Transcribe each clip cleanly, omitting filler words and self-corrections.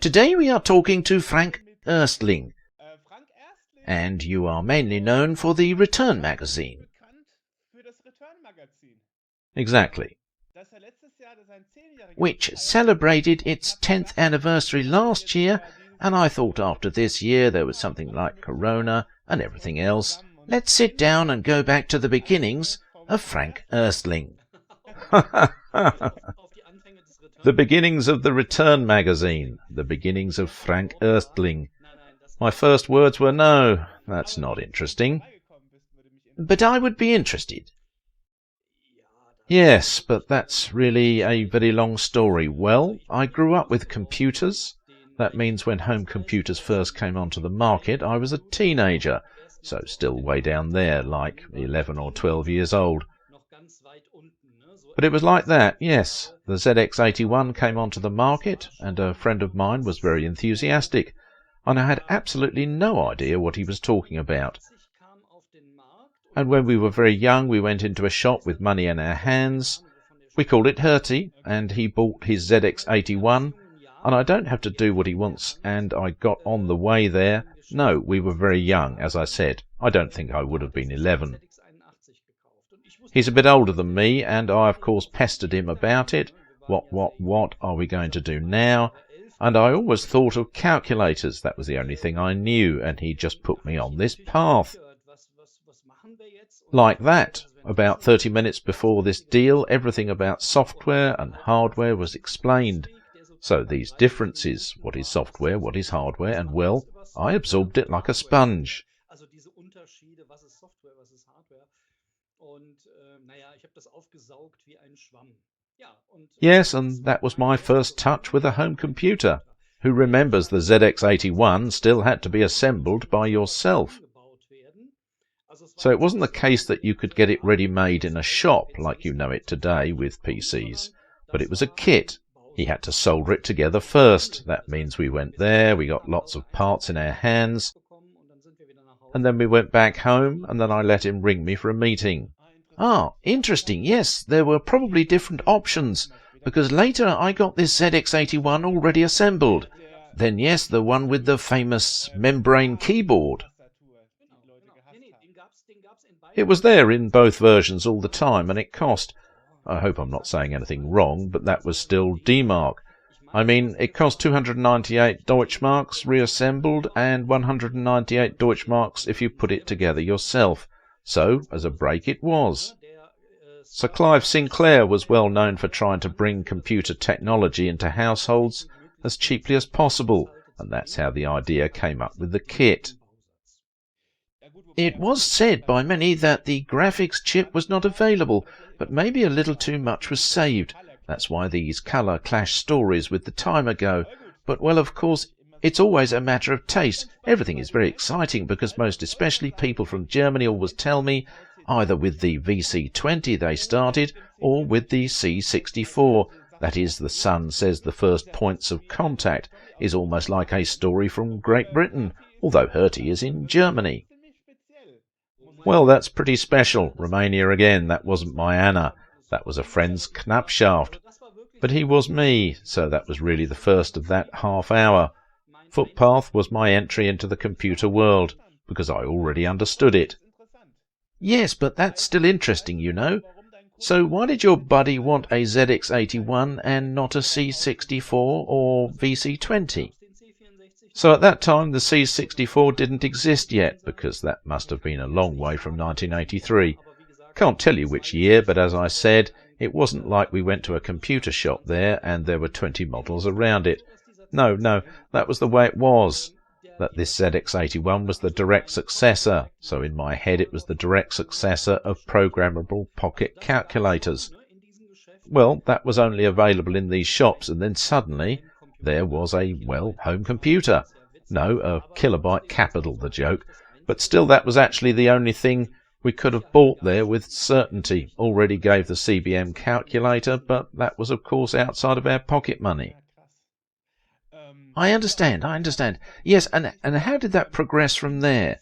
Today we are talking to Frank Erstling, and you are mainly known for the Return magazine. Exactly. Which celebrated its 10th anniversary last year, and I thought after this year there was something like Corona and everything else. Let's sit down and go back to the beginnings of Frank Erstling. The beginnings of the Return magazine, the beginnings of Frank Erstling. My first words were, no, that's not interesting. But I would be interested. Yes, but that's really a very long story. Well, I grew up with computers. That means when home computers first came onto the market, I was a teenager, so still way down there, like 11 or 12 years old. But it was like that, yes. The ZX81 came onto the market, and a friend of mine was very enthusiastic, and I had absolutely no idea what he was talking about. And when we were very young, we went into a shop with money in our hands. We called it Hertie, and he bought his ZX81, and I don't have to do what he wants, and I got on the way there. No, we were very young, as I said. I don't think I would have been 11. He's a bit older than me, and I, of course, pestered him about it. What are we going to do now? And I always thought of calculators. That was the only thing I knew, and he just put me on this path. Like that. About 30 minutes before this deal, everything about software and hardware was explained. So these differences, what is software, what is hardware, and well, I absorbed it like a sponge. Yes, and that was my first touch with a home computer. Who remembers the ZX81 still had to be assembled by yourself? So it wasn't the case that you could get it ready-made in a shop like you know it today with PCs, but it was a kit. He had to solder it together first. That means we went there, we got lots of parts in our hands, and then we went back home, and then I let him ring me for a meeting. Ah, interesting. Yes, there were probably different options, because later I got this ZX81 already assembled. Then yes, the one with the famous membrane keyboard. It was there in both versions all the time, and it cost, I hope I'm not saying anything wrong, but that was still D-Mark. I mean, it cost 298 Deutschmarks reassembled, and 198 Deutschmarks if you put it together yourself. So, as a break it was. Sir Clive Sinclair was well known for trying to bring computer technology into households as cheaply as possible, and that's how the idea came up with the kit. It was said by many that the graphics chip was not available, but maybe a little too much was saved. That's why these colour clash stories with the time ago. But, well, of course, it's always a matter of taste. Everything is very exciting because most especially people from Germany always tell me either with the VC20 they started or with the C64. That is, the son says the first points of contact is almost like a story from Great Britain, although Hertie is in Germany. Well, that's pretty special. Romania again. That wasn't my Anna. That was a friend's Knappschaft. But he was me, so that was really the first of that half hour. Footpath was my entry into the computer world, because I already understood it. Yes, but that's still interesting, you know. So why did your buddy want a ZX81 and not a C64 or VC20? So at that time the C64 didn't exist yet, because that must have been a long way from 1983. Can't tell you which year, but as I said, it wasn't like we went to a computer shop there and there were 20 models around it. No, that was the way it was. That this ZX81 was the direct successor, so in my head it was the direct successor of programmable pocket calculators. Well, that was only available in these shops, and then suddenly there was a, well, home computer. No, a kilobyte capital, the joke, but still that was actually the only thing we could have bought there with certainty. Already gave the CBM calculator, but that was of course outside of our pocket money. I understand. Yes, and how did that progress from there?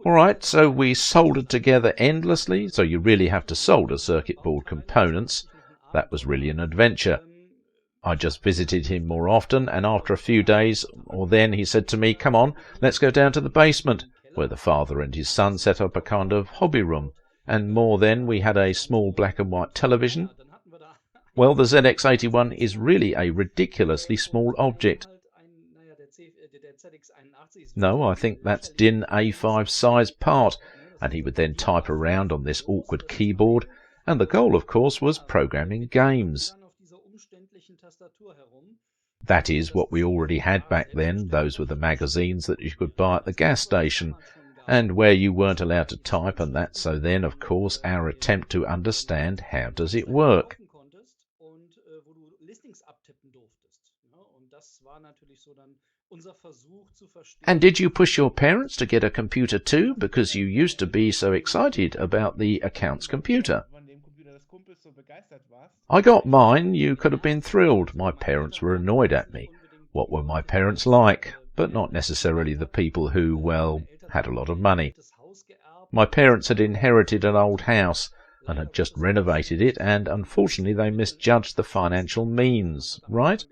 All right, so we soldered together endlessly, so you really have to solder circuit board components. That was really an adventure. I just visited him more often, and after a few days or then he said to me, "Come on, let's go down to the basement," where the father and his son set up a kind of hobby room, and more then we had a small black and white television. Well, the ZX81 is really a ridiculously small object. No, I think that's DIN A5 size part, and he would then type around on this awkward keyboard, and the goal, of course, was programming games. That is what we already had back then. Those were the magazines that you could buy at the gas station, and where you weren't allowed to type and that, so then, of course, our attempt to understand how does it work. And did you push your parents to get a computer too, because you used to be so excited about the accounts computer? I got mine. You could have been thrilled. My parents were annoyed at me. What were my parents like? But not necessarily the people who, well, had a lot of money. My parents had inherited an old house and had just renovated it, and unfortunately they misjudged the financial means, right?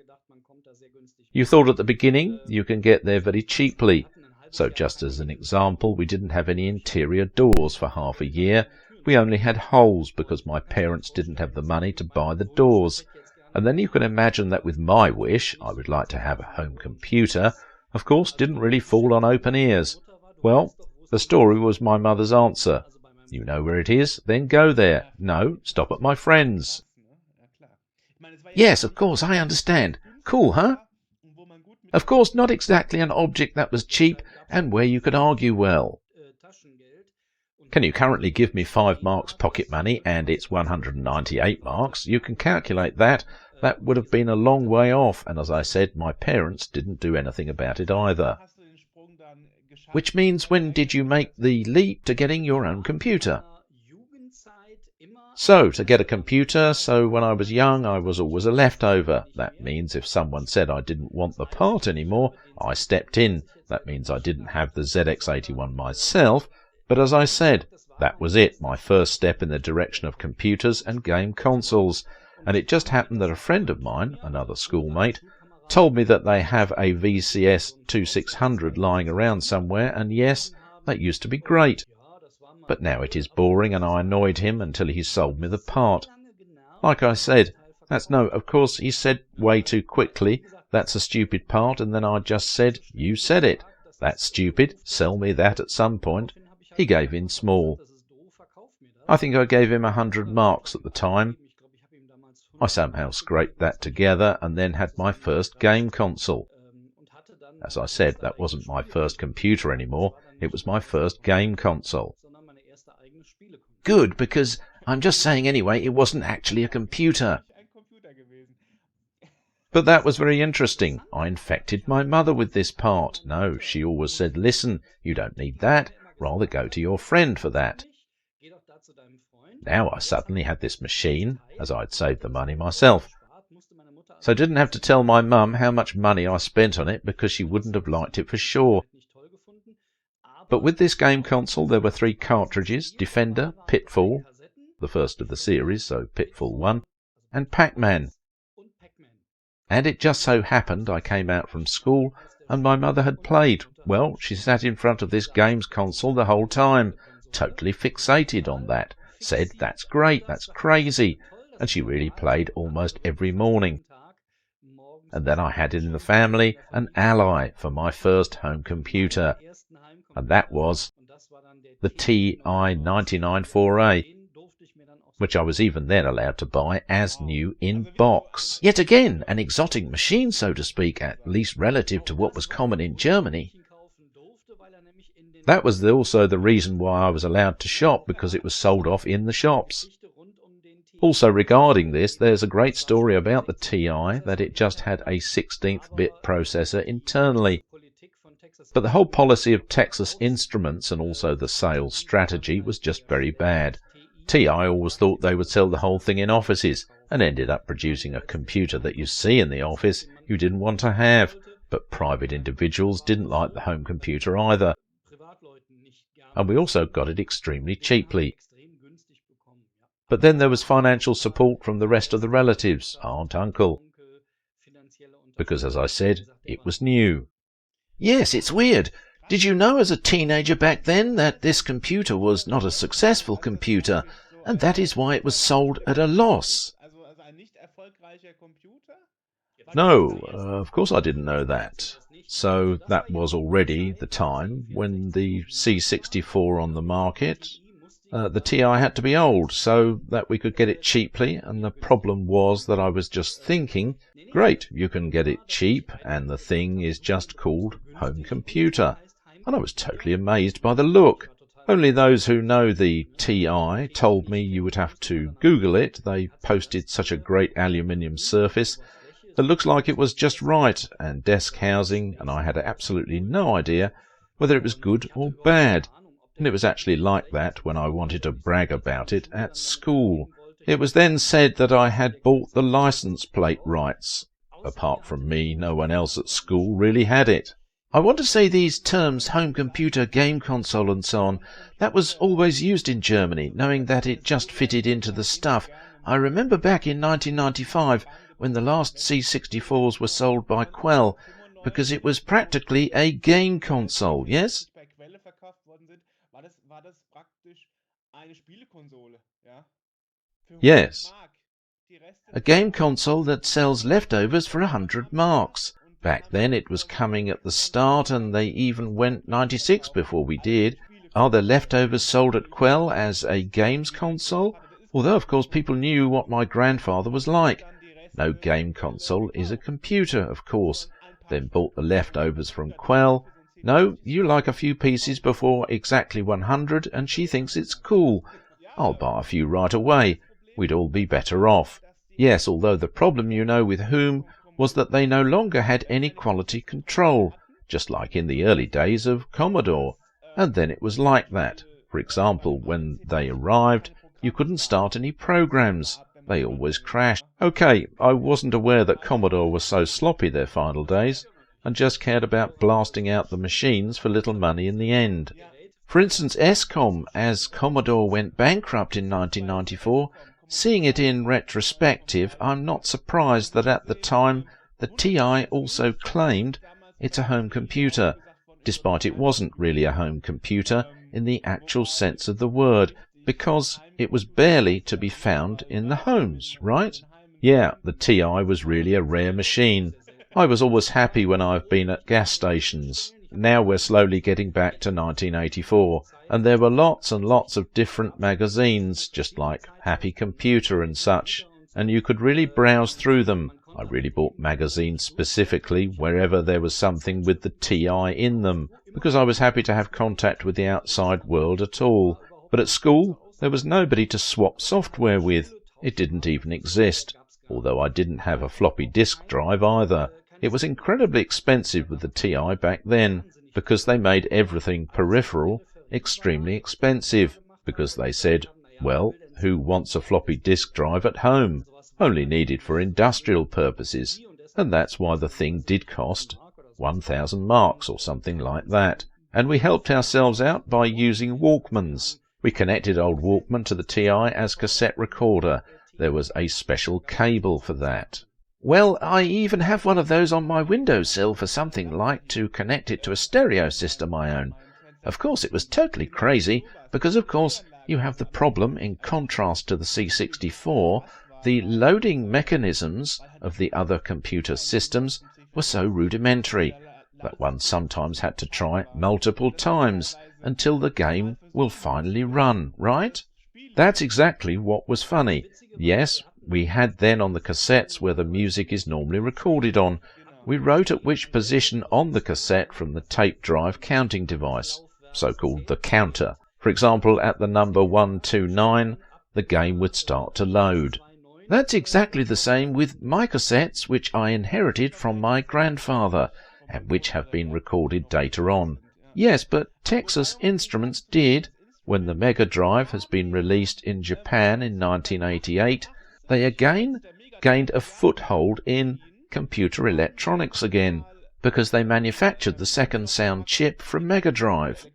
You thought at the beginning you can get there very cheaply. So just as an example, we didn't have any interior doors for half a year. We only had holes because my parents didn't have the money to buy the doors. And then you can imagine that with my wish, I would like to have a home computer, of course didn't really fall on open ears. Well, the story was my mother's answer. You know where it is? Then go there. No, stop at my friend's. Yes, of course, I understand. Cool, huh? Of course, not exactly an object that was cheap and where you could argue well. Can you currently give me 5 marks pocket money and it's 198 marks? You can calculate that. That would have been a long way off, and as I said, my parents didn't do anything about it either. Which means, when did you make the leap to getting your own computer? So, to get a computer, when I was young I was always a leftover. That means if someone said I didn't want the part anymore, I stepped in. That means I didn't have the ZX81 myself, but as I said, that was it, my first step in the direction of computers and game consoles. And it just happened that a friend of mine, another schoolmate, told me that they have a VCS 2600 lying around somewhere, and yes, that used to be great. But now it is boring, and I annoyed him until he sold me the part. Like I said, of course he said way too quickly, "That's a stupid part," and then I just said, "You said it. That's stupid, sell me that at some point." He gave in small. I think I gave him 100 marks at the time. I somehow scraped that together and then had my first game console. As I said, that wasn't my first computer anymore, it was my first game console. Good, because I'm just saying anyway, it wasn't actually a computer. But that was very interesting. I infected my mother with this part. No, she always said, "Listen, you don't need that. Rather go to your friend for that." Now I suddenly had this machine, as I'd saved the money myself. So I didn't have to tell my mum how much money I spent on it, because she wouldn't have liked it for sure. But with this game console there were 3 cartridges: Defender, Pitfall, the first of the series, so Pitfall 1, and Pac-Man. And it just so happened I came out from school and my mother had played. Well, she sat in front of this games console the whole time, totally fixated on that, said, "That's great, that's crazy," and she really played almost every morning. And then I had in the family an ally for my first home computer, and that was the TI-99-4A, which I was even then allowed to buy as new in box. Yet again, an exotic machine, so to speak, at least relative to what was common in Germany. That was also the reason why I was allowed to shop, because it was sold off in the shops. Also regarding this, there's a great story about the TI, that it just had a 16th-bit processor internally. But the whole policy of Texas Instruments and also the sales strategy was just very bad. TI always thought they would sell the whole thing in offices, and ended up producing a computer that you see in the office you didn't want to have. But private individuals didn't like the home computer either. And we also got it extremely cheaply. But then there was financial support from the rest of the relatives, aunt, uncle. because, as I said, it was new. Yes, it's weird. Did you know as a teenager back then that this computer was not a successful computer, and that is why it was sold at a loss? No, of course I didn't know that. So that was already the time when the C64 on the market. The TI had to be old so that we could get it cheaply, and the problem was that I was just thinking, great, you can get it cheap, and the thing is just called home computer. And I was totally amazed by the look. Only those who know the TI told me you would have to Google it. They posted such a great aluminium surface that looks like it was just right, and desk housing, and I had absolutely no idea whether it was good or bad. And it was actually like that when I wanted to brag about it at school. It was then said that I had bought the license plate rights. Apart from me, no one else at school really had it. I want to say these terms home computer, game console and so on, that was always used in Germany, knowing that it just fitted into the stuff. I remember back in 1995 when the last C64s were sold by Quell, because it was practically a game console, yes? Yes. A game console that sells leftovers for 100 marks. Back then it was coming at the start, and they even went 96 before we did. Are the leftovers sold at Quell as a games console? Although, of course, people knew what my grandfather was like. No game console is a computer, of course. Then bought the leftovers from Quell. No, you like a few pieces before exactly 100, and she thinks it's cool. I'll buy a few right away. We'd all be better off. Yes, although the problem, you know, with whom was that they no longer had any quality control, just like in the early days of Commodore. And then it was like that. For example, when they arrived, you couldn't start any programs. They always crashed. OK, I wasn't aware that Commodore was so sloppy their final days, and just cared about blasting out the machines for little money in the end. For instance, ESCOM, as Commodore went bankrupt in 1994, seeing it in retrospective, I'm not surprised that at the time the TI also claimed it's a home computer, despite it wasn't really a home computer in the actual sense of the word, because it was barely to be found in the homes, right? Yeah, the TI was really a rare machine. I was always happy when I've been at gas stations. Now we're slowly getting back to 1984, and there were lots and lots of different magazines, just like Happy Computer and such, and you could really browse through them. I really bought magazines specifically wherever there was something with the TI in them, because I was happy to have contact with the outside world at all. But at school, there was nobody to swap software with. It didn't even exist, although I didn't have a floppy disk drive either. It was incredibly expensive with the TI back then, because they made everything peripheral extremely expensive, because they said, well, who wants a floppy disk drive at home? Only needed for industrial purposes. And that's why the thing did cost 1,000 marks or something like that. And we helped ourselves out by using Walkmans. We connected old Walkman to the TI as cassette recorder. There was a special cable for that. Well, I even have one of those on my windowsill for something like to connect it to a stereo system I own. Of course, it was totally crazy, because of course you have the problem, in contrast to the C64, the loading mechanisms of the other computer systems were so rudimentary that one sometimes had to try multiple times until the game will finally run, right? That's exactly what was funny. Yes, we had then on the cassettes where the music is normally recorded on. We wrote at which position on the cassette from the tape drive counting device, so-called the counter. For example, at the number 129, the game would start to load. That's exactly the same with my cassettes, which I inherited from my grandfather, and which have been recorded later on. Yes, but Texas Instruments did, when the Mega Drive has been released in Japan in 1988, they again gained a foothold in computer electronics again, because they manufactured the second sound chip from Mega Drive.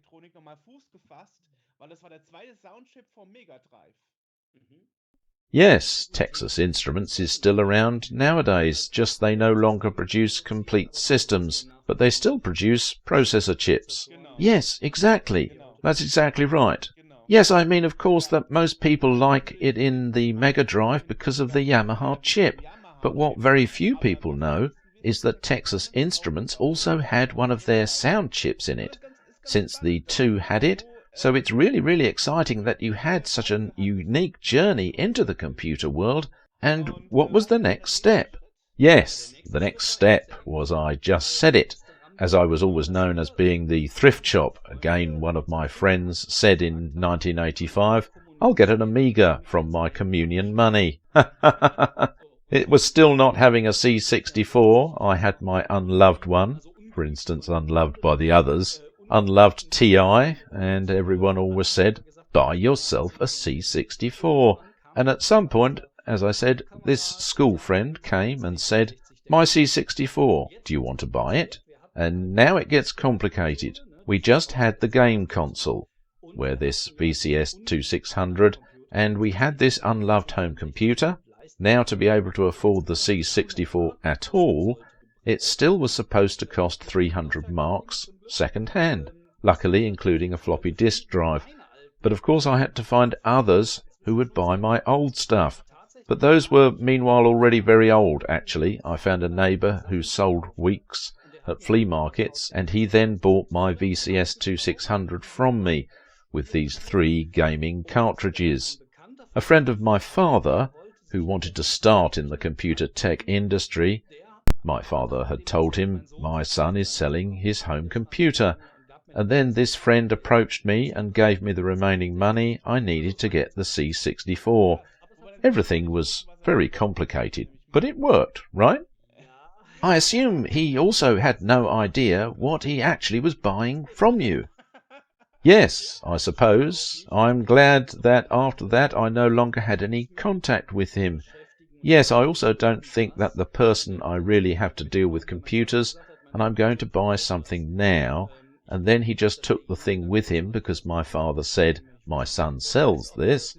Yes, Texas Instruments is still around nowadays, just they no longer produce complete systems, but they still produce processor chips. Yes, exactly. That's exactly right. Yes, I mean, of course, that most people like it in the Mega Drive because of the Yamaha chip. But what very few people know is that Texas Instruments also had one of their sound chips in it, since the two had it. So it's really exciting that you had such a unique journey into the computer world. And what was the next step? Yes, the next step was I just said it. As I was always known as being the thrift shop, again one of my friends said in 1985, I'll get an Amiga from my communion money. It was still not having a C64. I had my unloved one, for instance unloved by the others, unloved TI, and everyone always said, buy yourself a C64. And at some point, as I said, this school friend came and said, my C64, do you want to buy it? And now it gets complicated. We just had the game console, where this VCS 2600, and we had this unloved home computer. Now to be able to afford the C64 at all, it still was supposed to cost 300 marks second hand, luckily including a floppy disk drive. But of course I had to find others who would buy my old stuff. But those were meanwhile already very old, actually. I found a neighbour who sold weeks at flea markets, and he then bought my VCS 2600 from me with these 3 gaming cartridges. A friend of my father, who wanted to start in the computer tech industry, my father had told him, my son is selling his home computer, and then this friend approached me and gave me the remaining money I needed to get the C64. Everything was very complicated, but it worked, right? I assume he also had no idea what he actually was buying from you. Yes, I suppose. I'm glad that after that I no longer had any contact with him. Yes, I also don't think that the person I really have to deal with computers, and I'm going to buy something now, and then he just took the thing with him because my father said, my son sells this.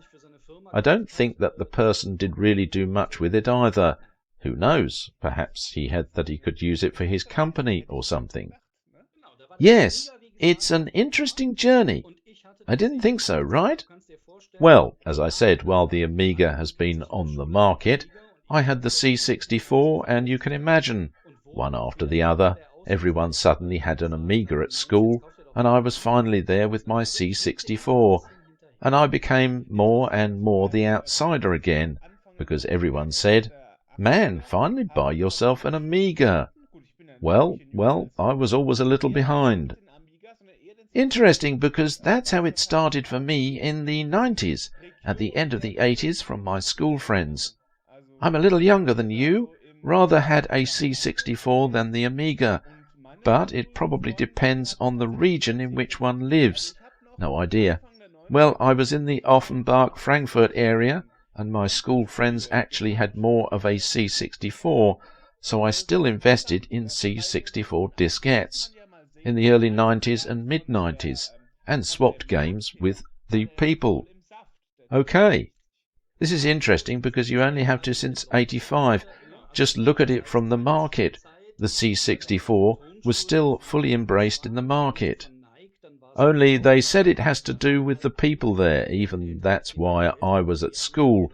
I don't think that the person did really do much with it either. Who knows? Perhaps he had that he could use it for his company or something. Yes, it's an interesting journey. I didn't think so, right? Well, as I said, while the Amiga has been on the market, I had the C64, and you can imagine, one after the other, everyone suddenly had an Amiga at school, and I was finally there with my C64, and I became more and more the outsider again, because everyone said, man, finally buy yourself an Amiga. Well, I was always a little behind. Interesting, because that's how it started for me in the 90s, at the end of the 80s from my school friends. I'm a little younger than you, rather had a C64 than the Amiga, but it probably depends on the region in which one lives. No idea. Well, I was in the Offenbach, Frankfurt area, and my school friends actually had more of a C64, so I still invested in C64 diskettes in the early 90s and mid-90s, and swapped games with the people. Okay. This is interesting because you only have to since 85. Just look at it from the market. The C64 was still fully embraced in the market. Only they said it has to do with the people there, even that's why I was at school.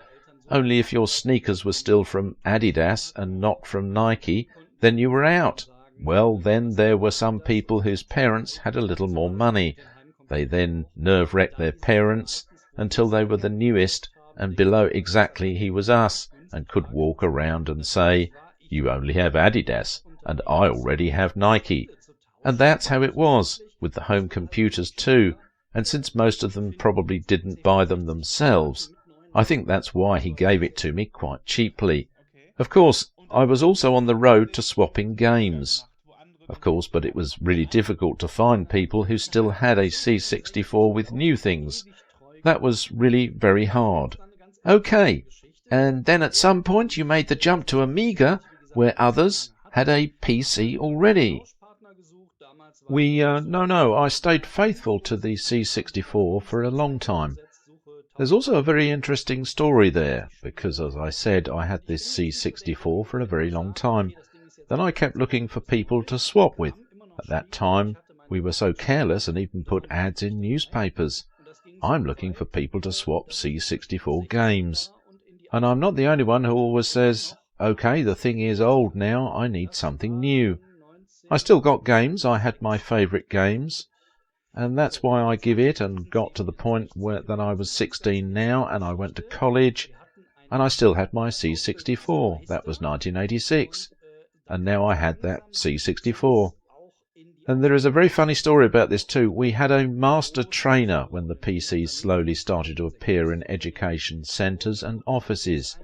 Only if your sneakers were still from Adidas and not from Nike, then you were out. Well, then there were some people whose parents had a little more money. They then nerve-wrecked their parents until they were the newest, and below exactly he was us, and could walk around and say, you only have Adidas, and I already have Nike. And that's how it was, with the home computers too, and since most of them probably didn't buy them themselves, I think that's why he gave it to me quite cheaply. Of course, I was also on the road to swapping games. Of course, but it was really difficult to find people who still had a C64 with new things. That was really very hard. Okay, and then at some point you made the jump to Amiga, where others had a PC already. No, I stayed faithful to the C64 for a long time. There's also a very interesting story there, because as I said, I had this C64 for a very long time. Then I kept looking for people to swap with. At that time, we were so careless and even put ads in newspapers. I'm looking for people to swap C64 games. And I'm not the only one who always says, OK, the thing is old now, I need something new. I still got games, I had my favourite games. And that's why I give it and got to the point that I was 16 now and I went to college and I still had my C64. That was 1986. And now I had that C64. And there is a very funny story about this too. We had a master trainer when the PCs slowly started to appear in education centres and offices.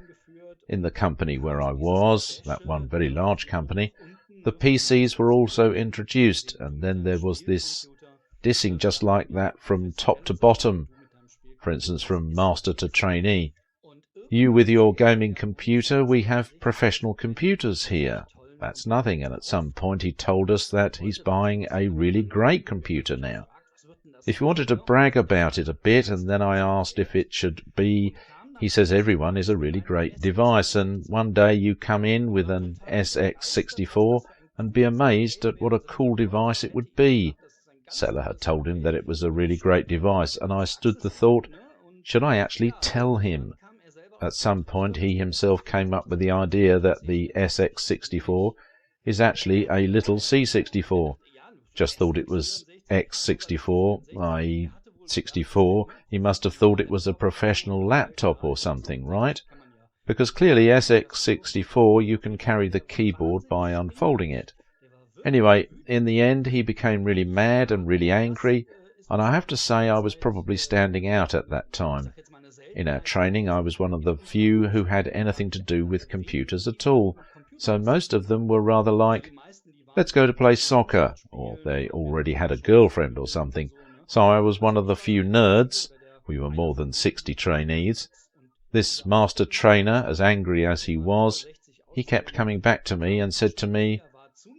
In the company where I was, that one very large company, the PCs were also introduced, and then there was this dissing just like that from top to bottom, for instance from master to trainee. You with your gaming computer, we have professional computers here. That's nothing, and at some point he told us that he's buying a really great computer now. If you wanted to brag about it a bit, and then I asked if it should be, he says everyone is a really great device, and one day you come in with an SX64 and be amazed at what a cool device it would be. Seller had told him that it was a really great device, and I stood the thought, should I actually tell him? At some point he himself came up with the idea that the SX64 is actually a little C64. Just thought it was X64, i.e. 64. He must have thought it was a professional laptop or something, right? Because clearly SX64 you can carry the keyboard by unfolding it. Anyway, in the end he became really mad and really angry, and I have to say I was probably standing out at that time. In our training I was one of the few who had anything to do with computers at all, so most of them were rather like, let's go to play soccer, or they already had a girlfriend or something. So I was one of the few nerds. We were more than 60 trainees. This master trainer, as angry as he was, he kept coming back to me and said to me,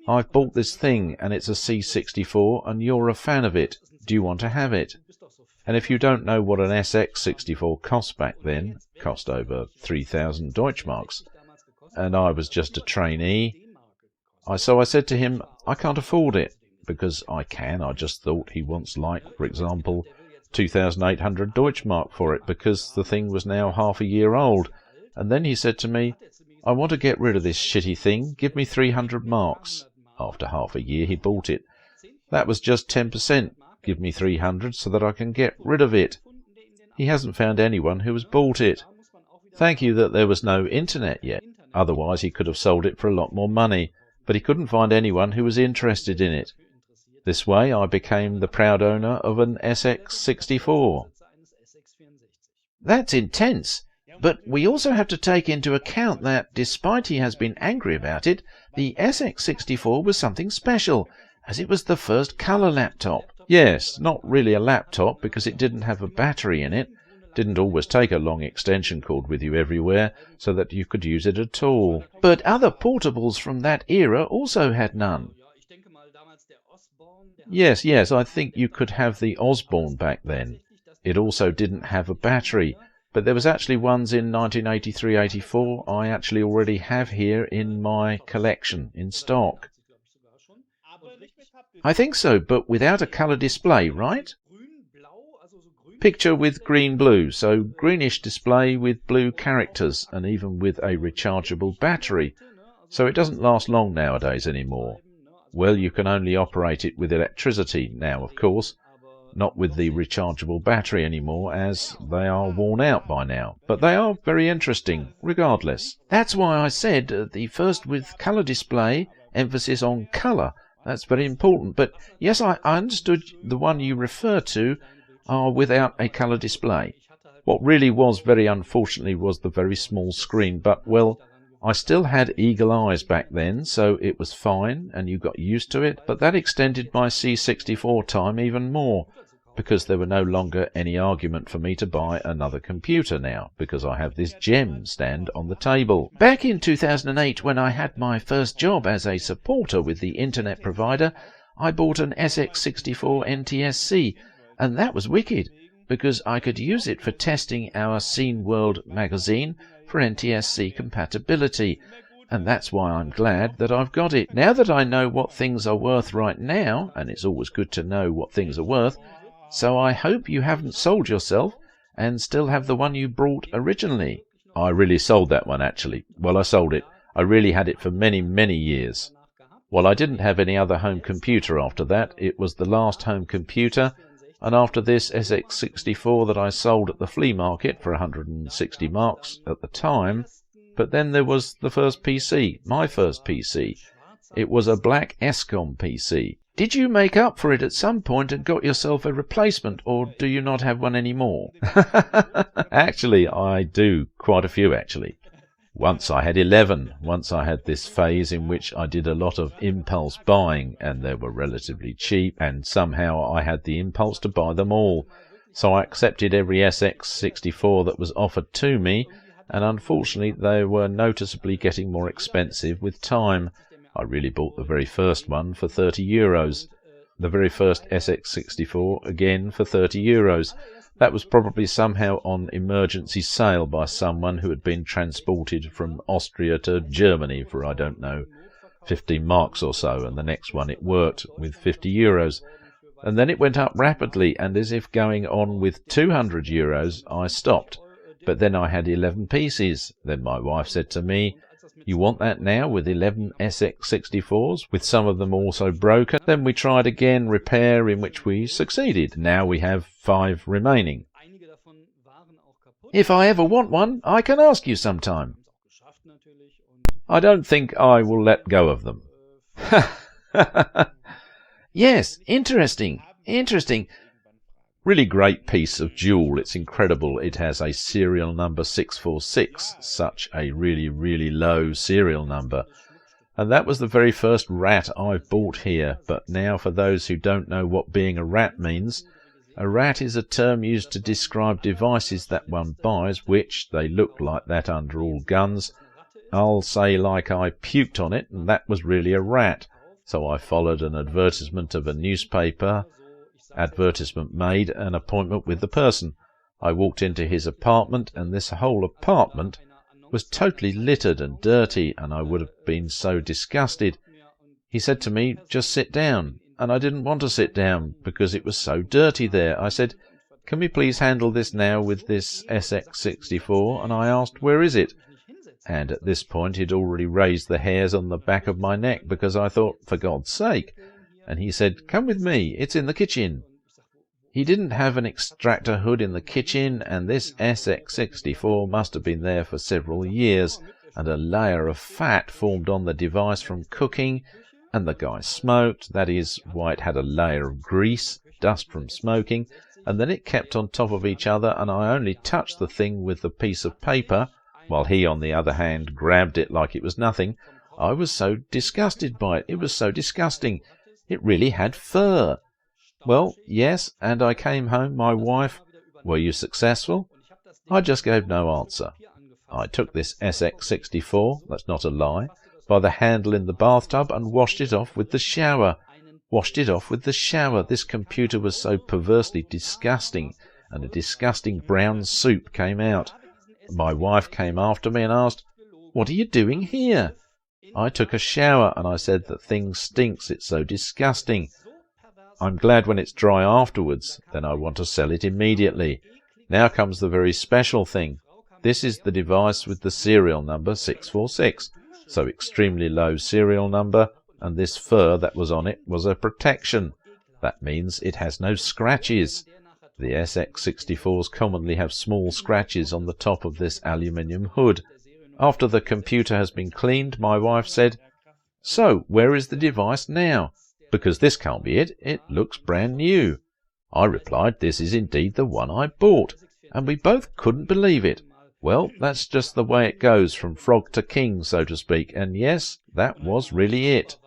I've bought this thing and it's a C64 and you're a fan of it. Do you want to have it? And if you don't know what an SX64 cost back then, cost over 3,000 Deutschmarks, and I was just a trainee, so I said to him, I can't afford it, because I just thought he wants like, for example, 2,800 Deutschmark for it, because the thing was now half a year old. And then he said to me, I want to get rid of this shitty thing, give me 300 marks. After half a year he bought it. That was just 10%, give me 300 so that I can get rid of it. He hasn't found anyone who has bought it. Thank you that there was no internet yet, otherwise he could have sold it for a lot more money, but he couldn't find anyone who was interested in it. This way I became the proud owner of an SX64. That's intense. But we also have to take into account that, despite he has been angry about it, the SX64 was something special, as it was the first colour laptop. Yes, not really a laptop, because it didn't have a battery in it, didn't always take a long extension cord with you everywhere, so that you could use it at all. But other portables from that era also had none. Yes, I think you could have the Osborne back then. It also didn't have a battery. But there was actually ones in 1983-84 I actually already have here in my collection, in stock. I think so, but without a colour display, right? Picture with green-blue, so greenish display with blue characters, and even with a rechargeable battery. So it doesn't last long nowadays anymore. Well, you can only operate it with electricity now, of course. Not with the rechargeable battery anymore, as they are worn out by now. But they are very interesting, regardless. That's why I said the first with colour display, emphasis on colour. That's very important. But yes, I understood the one you refer to are without a colour display. What really was very unfortunately was the very small screen, but, well, I still had eagle eyes back then, so it was fine, and you got used to it, but that extended my C64 time even more, because there were no longer any argument for me to buy another computer now, because I have this gem stand on the table. Back in 2008, when I had my first job as a supporter with the internet provider, I bought an SX64 NTSC, and that was wicked. because I could use it for testing our Scene World magazine for NTSC compatibility, and that's why I'm glad that I've got it. Now that I know what things are worth right now, and it's always good to know what things are worth, so I hope you haven't sold yourself and still have the one you brought originally. I really sold that one, actually. Well, I sold it. I really had it for many, many years. Well, I didn't have any other home computer after that. It was the last home computer, and after this SX64 that I sold at the flea market for 160 marks at the time. But then there was the first PC, my first PC. It was a black ESCOM PC. Did you make up for it at some point and got yourself a replacement, or do you not have one anymore? Actually, I do. Quite a few, actually. Once I had 11. Once I had this phase in which I did a lot of impulse buying, and they were relatively cheap, and somehow I had the impulse to buy them all. So I accepted every SX64 that was offered to me, and unfortunately they were noticeably getting more expensive with time. I really bought the very first one for €30. The very first SX64 again for €30. That was probably somehow on emergency sale by someone who had been transported from Austria to Germany for, I don't know, 15 marks or so, and the next one it worked with €50. And then it went up rapidly, and as if going on with €200, I stopped. But then I had 11 pieces. Then my wife said to me, "You want that now with 11 SX64s, with some of them also broken?" Then we tried again repair, in which we succeeded. Now we have 5 remaining. If I ever want one, I can ask you sometime. I don't think I will let go of them. Yes, interesting. Really great piece of jewel. It's incredible. It has a serial number 646, such a really, really low serial number. And that was the very first rat I've bought here. But now, for those who don't know what being a rat means, a rat is a term used to describe devices that one buys, which, they look like that under all guns. I'll say like I puked on it, and that was really a rat. So I followed an advertisement of a newspaper, made an appointment with the person. I walked into his apartment, and this whole apartment was totally littered and dirty, and I would have been so disgusted. He said to me, "Just sit down," and I didn't want to sit down because it was so dirty there. I said, "Can we please handle this now with this SX64?" and I asked, "Where is it?" And at this point he'd already raised the hairs on the back of my neck, because I thought, for God's sake. And he said, "Come with me, it's in the kitchen." He didn't have an extractor hood in the kitchen, and this SX64 must have been there for several years, and a layer of fat formed on the device from cooking, and the guy smoked, that is why it had a layer of grease, dust from smoking, and then it kept on top of each other, and I only touched the thing with the piece of paper, while he, on the other hand, grabbed it like it was nothing. I was so disgusted by it. It was so disgusting. It really had fur. Well, yes, and I came home. My wife, "Were you successful?" I just gave no answer. I took this SX64, that's not a lie, by the handle in the bathtub and washed it off with the shower. This computer was so perversely disgusting, and a disgusting brown soup came out. My wife came after me and asked, "What are you doing here?" I took a shower, and I said that thing stinks, it's so disgusting. I'm glad when it's dry afterwards, then I want to sell it immediately. Now comes the very special thing. This is the device with the serial number 646, so extremely low serial number, and this fur that was on it was a protection. That means it has no scratches. The SX64s commonly have small scratches on the top of this aluminium hood. After the computer has been cleaned, my wife said, "So, where is the device now? Because this can't be it. It looks brand new." I replied, "This is indeed the one I bought," and we both couldn't believe it. Well, that's just the way it goes from frog to king, so to speak, and yes, that was really it.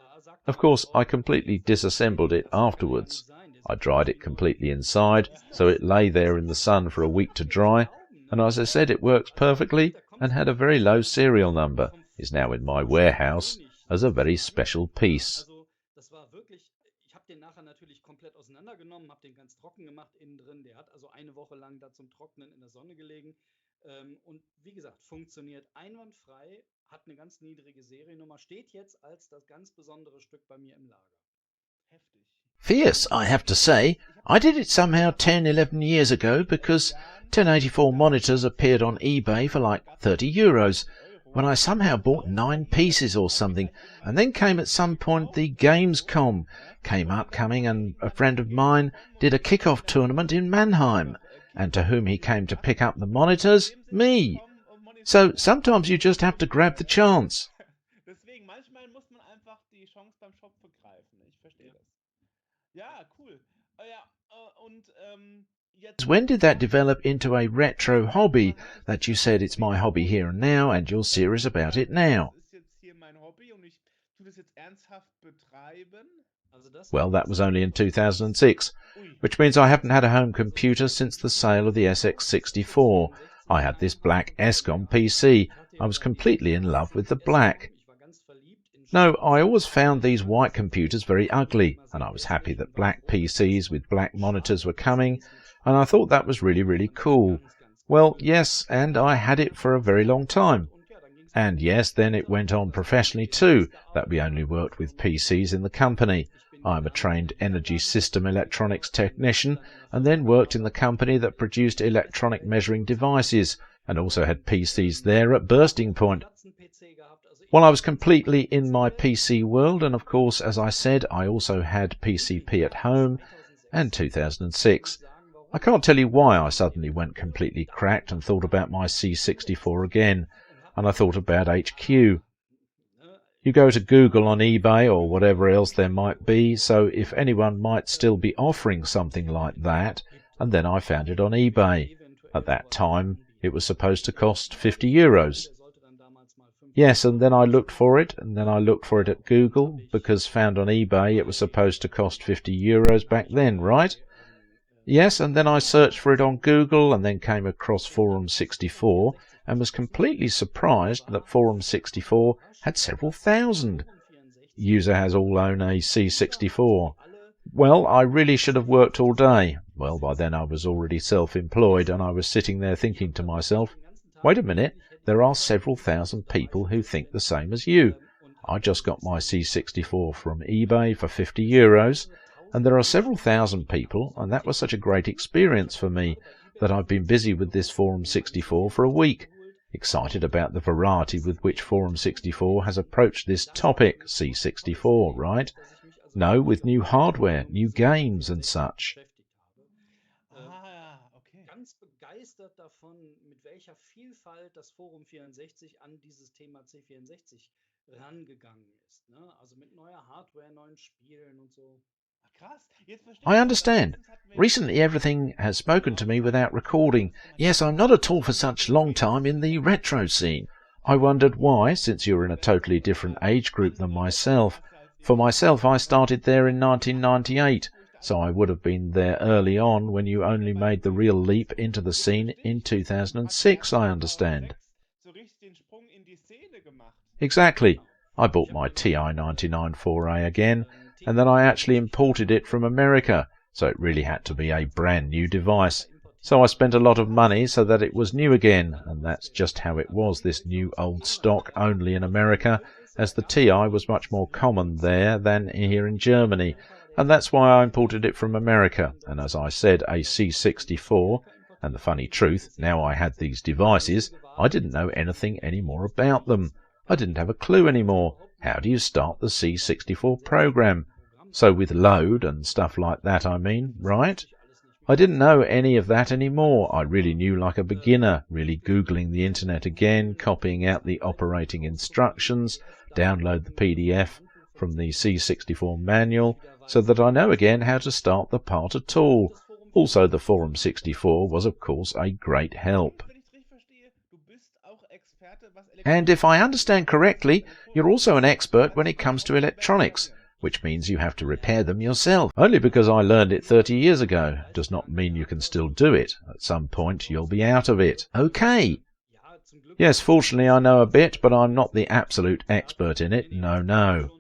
Of course, I completely disassembled it afterwards. I dried it completely inside, so it lay there in the sun for a week to dry, and as I said, it works perfectly and had a very low serial number. Is now in my warehouse as a very special piece. nachher natürlich komplett auseinandergenommen, habe den ganz trocken gemacht innen drin. Der hat also eine Woche lang da zum Trocknen in der Sonne gelegen. Und wie gesagt, funktioniert einwandfrei, hat eine ganz niedrige Seriennummer, steht jetzt als das ganz besondere Stück bei mir im Lager. Heftig. Fierce, I have to say. I did it somehow 10, 11 years ago because 1084 monitors appeared on eBay for like €30, when I somehow bought 9 pieces or something, and then came at some point the Gamescom came upcoming, and a friend of mine did a kick-off tournament in Mannheim, and to whom he came to pick up the monitors? Me. So sometimes you just have to grab the chance. Deswegen, manchmal muss man einfach die Chance beim Shop begreifen. Ich verstehe das. Ja, cool. Jetzt... When did that develop into a retro hobby that you said it's my hobby here and now and you're serious about it now? Das ist jetzt hier mein Hobby und ich tue das jetzt ernsthaft betreiben. Well, that was only in 2006, which means I haven't had a home computer since the sale of the SX64. I had this black ESCOM PC. I was completely in love with the black. No, I always found these white computers very ugly, and I was happy that black PCs with black monitors were coming, and I thought that was really, really cool. Well, yes, and I had it for a very long time. And yes, then it went on professionally too, that we only worked with PCs in the company. I'm a trained energy system electronics technician, and then worked in the company that produced electronic measuring devices, and also had PCs there at bursting point. Well, I was completely in my PC world, and of course, as I said, I also had PCP at home, and 2006. I can't tell you why I suddenly went completely cracked and thought about my C64 again, and I thought about HQ. You go to Google on eBay or whatever else there might be, so if anyone might still be offering something like that, and then I found it on eBay. At that time, it was supposed to cost €50. Yes, and then I looked for it, and then I looked for it at Google, because found on eBay it was supposed to cost €50 back then, right? Yes, and then I searched for it on Google, and then came across Forum 64, and was completely surprised that Forum 64 had several thousand. User has all own a C64. Well, I really should have worked all day. Well, by then I was already self-employed, and I was sitting there thinking to myself, wait a minute, there are several thousand people who think the same as you. I just got my C64 from eBay for €50, and there are several thousand people, and that was such a great experience for me that I've been busy with this Forum 64 for a week, excited about the variety with which Forum 64 has approached this topic, C64, right? No, with new hardware, new games and such. Okay. Ganz begeistert davon, mit welcher Vielfalt das Forum 64 an dieses Thema C64 rangegangen ist. Ne? Also mit neuer Hardware, neuen Spielen und so. Krass. Jetzt verstehe I ich. understand. Recently everything has spoken to me without recording. Yes, I'm not at all for such long time in the retro scene. I wondered why, since you're in a totally different age group than myself. For myself, I started there in 1998, so I would have been there early on when you only made the real leap into the scene in 2006, I understand. So richtig den Sprung in die Szene gemacht. Exactly. I bought my TI-99 4A again, and then I actually imported it from America, so it really had to be a brand new device. So I spent a lot of money so that it was new again, and that's just how it was, this new old stock only in America, as the TI was much more common there than here in Germany, and that's why I imported it from America, and as I said, a C64, and the funny truth, now I had these devices, I didn't know anything any more about them. I didn't have a clue anymore. How do you start the C64 program? So with load and stuff like that, I mean, right? I didn't know any of that anymore. I really knew like a beginner, really Googling the internet again, copying out the operating instructions, download the PDF from the C64 manual, so that I know again how to start the part at all. Also, the Forum 64 was, of course, a great help. Wenn ich richtig verstehe, du bist auch Experte, was And if I understand correctly, you're also an expert when it comes to electronics, which means you have to repair them yourself. Only because I learned it 30 years ago does not mean you can still do it. At some point you'll be out of it. Okay. Yes, fortunately I know a bit, but I'm not the absolute expert in it. No, no.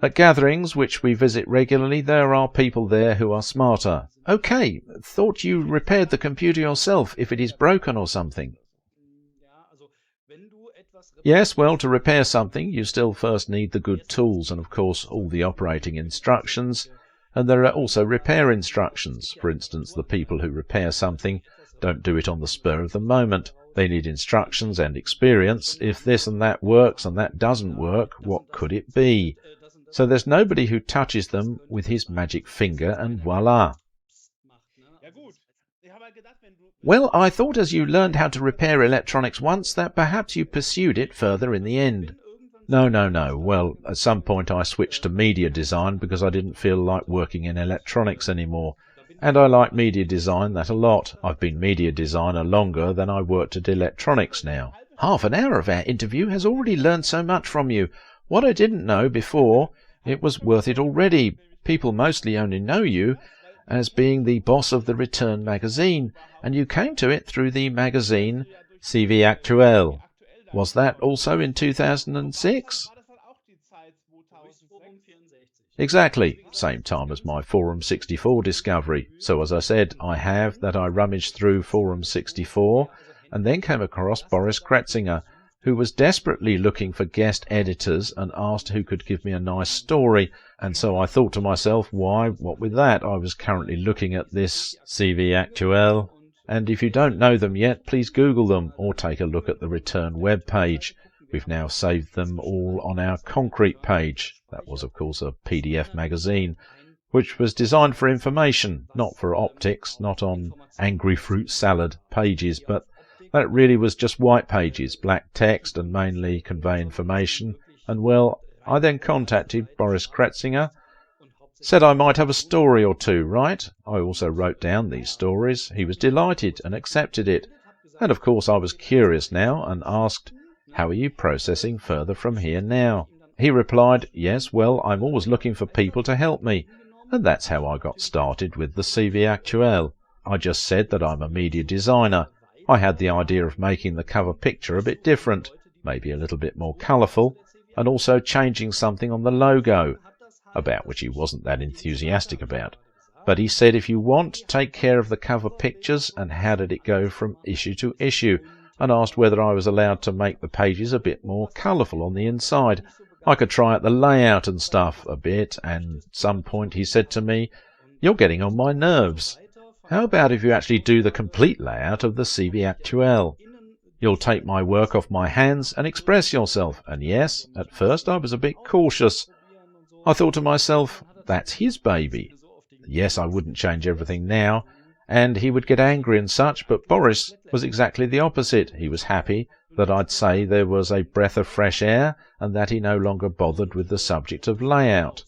At gatherings, which we visit regularly, there are people there who are smarter. Okay, thought you repaired the computer yourself if it is broken or something. Yes, well, to repair something, you still first need the good tools and, of course, all the operating instructions. And there are also repair instructions. For instance, the people who repair something don't do it on the spur of the moment. They need instructions and experience. If this and that works and that doesn't work, what could it be? So there's nobody who touches them with his magic finger and voila. Well, I thought as you learned how to repair electronics once that perhaps you pursued it further in the end. No. Well, at some point I switched to media design because I didn't feel like working in electronics anymore. And I like media design that a lot. I've been media designer longer than I worked at electronics now. Half an hour of our interview has already learned so much from you. What I didn't know before, it was worth it already. People mostly only know you as being the boss of the Return magazine, and you came to it through the magazine CV Actuel. Was that also in 2006? Exactly, same time as my Forum 64 discovery. So as I said, I rummaged through Forum 64 and then came across Boris Kretzinger, who was desperately looking for guest editors and asked who could give me a nice story. And so I thought to myself, why, what with that? I was currently looking at this CV Actuel. And if you don't know them yet, please Google them or take a look at the Return web page. We've now saved them all on our Concrete page. That was, of course, a PDF magazine, which was designed for information, not for optics, not on angry fruit salad pages, but that really was just white pages, black text, and mainly convey information. And well, I then contacted Boris Kretzinger, said I might have a story or two, right? I also wrote down these stories. He was delighted and accepted it. And of course I was curious now and asked, how are you processing further from here now? He replied, yes, well, I'm always looking for people to help me. And that's how I got started with the CV Actuel. I just said that I'm a media designer. I had the idea of making the cover picture a bit different, maybe a little bit more colourful, and also changing something on the logo, about which he wasn't that enthusiastic about. But he said, if you want, take care of the cover pictures, and how did it go from issue to issue, and asked whether I was allowed to make the pages a bit more colourful on the inside. I could try out the layout and stuff a bit, and at some point he said to me, you're getting on my nerves. How about if you actually do the complete layout of the CV Actuel? You'll take my work off my hands and express yourself. And yes, at first I was a bit cautious. I thought to myself, that's his baby. Yes, I wouldn't change everything now, and he would get angry and such, but Boris was exactly the opposite. He was happy that I'd say there was a breath of fresh air, and that he no longer bothered with the subject of layout.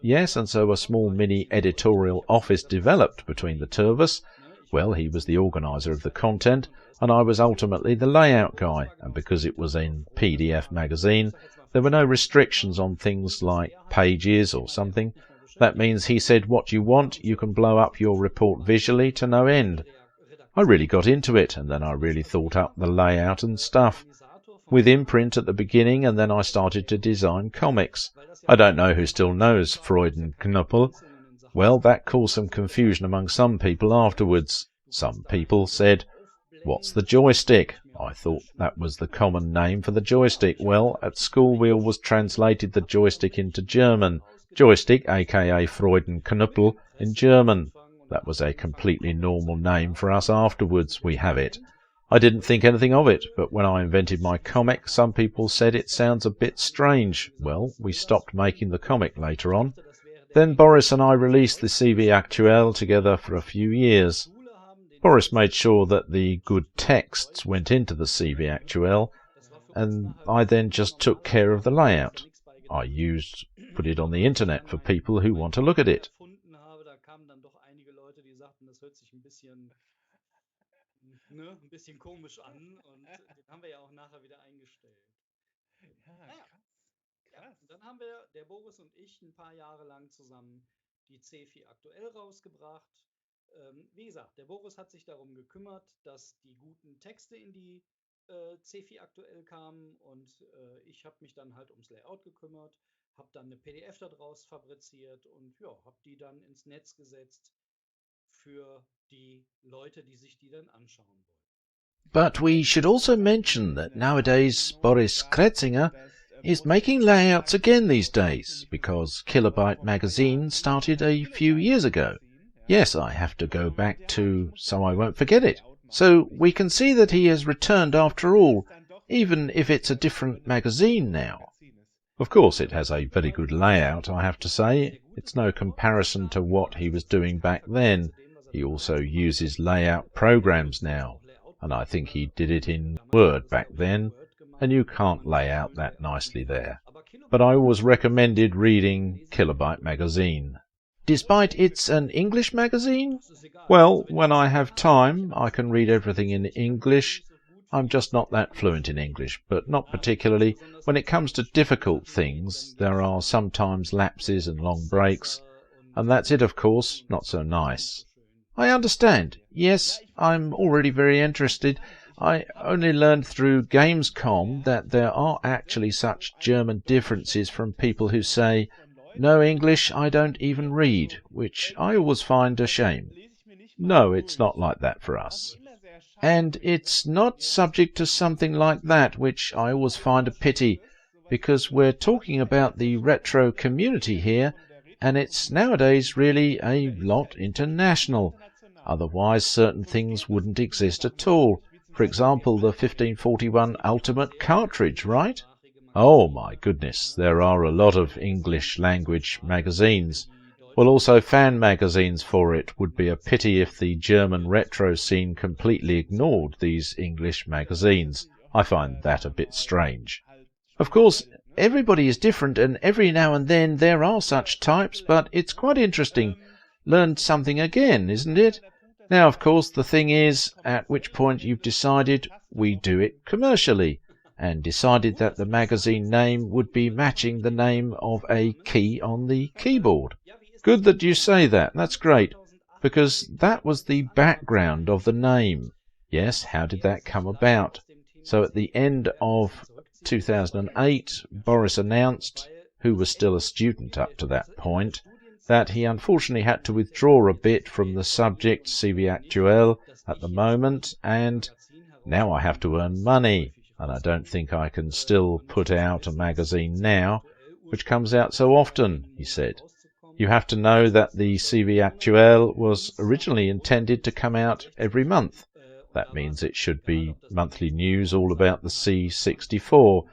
Yes, and so a small mini editorial office developed between the two of us. Well, he was the organiser of the content, and I was ultimately the layout guy, and because it was in PDF magazine, there were no restrictions on things like pages or something. That means he said, what you want, you can blow up your report visually to no end. I really got into it, and then I really thought up the layout and stuff, with imprint at the beginning, and then I started to design comics. I don't know who still knows Freudenknüppel. Well, that caused some confusion among some people afterwards. Some people said, what's the joystick? I thought that was the common name for the joystick. Well, at school we always translated the joystick into German. Joystick, aka Freudenknüppel, in German. That was a completely normal name for us afterwards. We have it. I didn't think anything of it, but when I invented my comic, some people said it sounds a bit strange. Well, we stopped making the comic later on. Then Boris and I released the CV Actuel together for a few years. Boris made sure that the good texts went into the CV Actuel, and I then just took care of the layout. I put it on the internet for people who want to look at it. Ein bisschen komisch an und den haben wir ja auch nachher wieder eingestellt. Naja, ja, und dann haben der Boris und ich ein paar Jahre lang zusammen die C4 aktuell rausgebracht. Wie gesagt, der Boris hat sich darum gekümmert, dass die guten Texte in die C4 aktuell kamen und ich habe mich dann halt ums Layout gekümmert, habe dann eine PDF daraus fabriziert und ja, habe die dann ins Netz gesetzt für die Leute, die sich die dann anschauen wollen. But we should also mention that nowadays Boris Kretzinger is making layouts again these days, because Kilobyte magazine started a few years ago. Yes, I have to go back to so I won't forget it. So we can see that he has returned after all, even if it's a different magazine now. Of course it has a very good layout, I have to say. It's no comparison to what he was doing back then. He also uses layout programs now, and I think he did it in Word back then, and you can't lay out that nicely there. But I always recommended reading Kilobyte magazine. Despite it's an English magazine? Well, when I have time, I can read everything in English. I'm just not that fluent in English, but not particularly. When it comes to difficult things, there are sometimes lapses and long breaks, and that's it, of course, not so nice. I understand. Yes, I'm already very interested. I only learned through Gamescom that there are actually such German differences from people who say, "No English, I don't even read," which I always find a shame. No, it's not like that for us. And it's not subject to something like that, which I always find a pity, because we're talking about the retro community here, and it's nowadays really a lot international. Otherwise certain things wouldn't exist at all. For example, the 1541 Ultimate cartridge, right? Oh my goodness, there are a lot of English language magazines. Well, also fan magazines for it. Would be a pity if the German retro scene completely ignored these English magazines. I find that a bit strange. Of course, everybody is different, and every now and then there are such types, but it's quite interesting. Learned something again, isn't it? Now, of course, the thing is, at which point you've decided we do it commercially, and decided that the magazine name would be matching the name of a key on the keyboard. Good that you say that. That's great, because that was the background of the name. Yes, how did that come about? So at the end of 2008, Boris announced, who was still a student up to that point, that he unfortunately had to withdraw a bit from the subject CV Actuel at the moment, and now I have to earn money, and I don't think I can still put out a magazine now, which comes out so often, he said. You have to know that the CV Actuel was originally intended to come out every month. That means it should be monthly news all about the C64,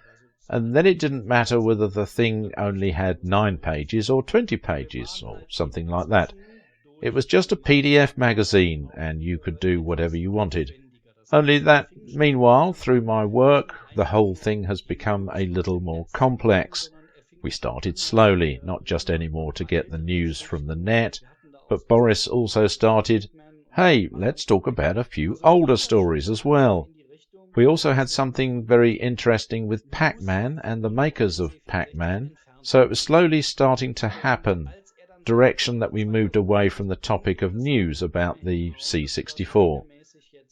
and then it didn't matter whether the thing only had 9 pages or 20 pages or something like that. It was just a PDF magazine, and you could do whatever you wanted. Only that, meanwhile, through my work, the whole thing has become a little more complex. We started slowly, not just any more to get the news from the net, but Boris also started, hey, let's talk about a few older stories as well. We also had something very interesting with Pac-Man and the makers of Pac-Man, so it was slowly starting to happen, direction that we moved away from the topic of news about the C64.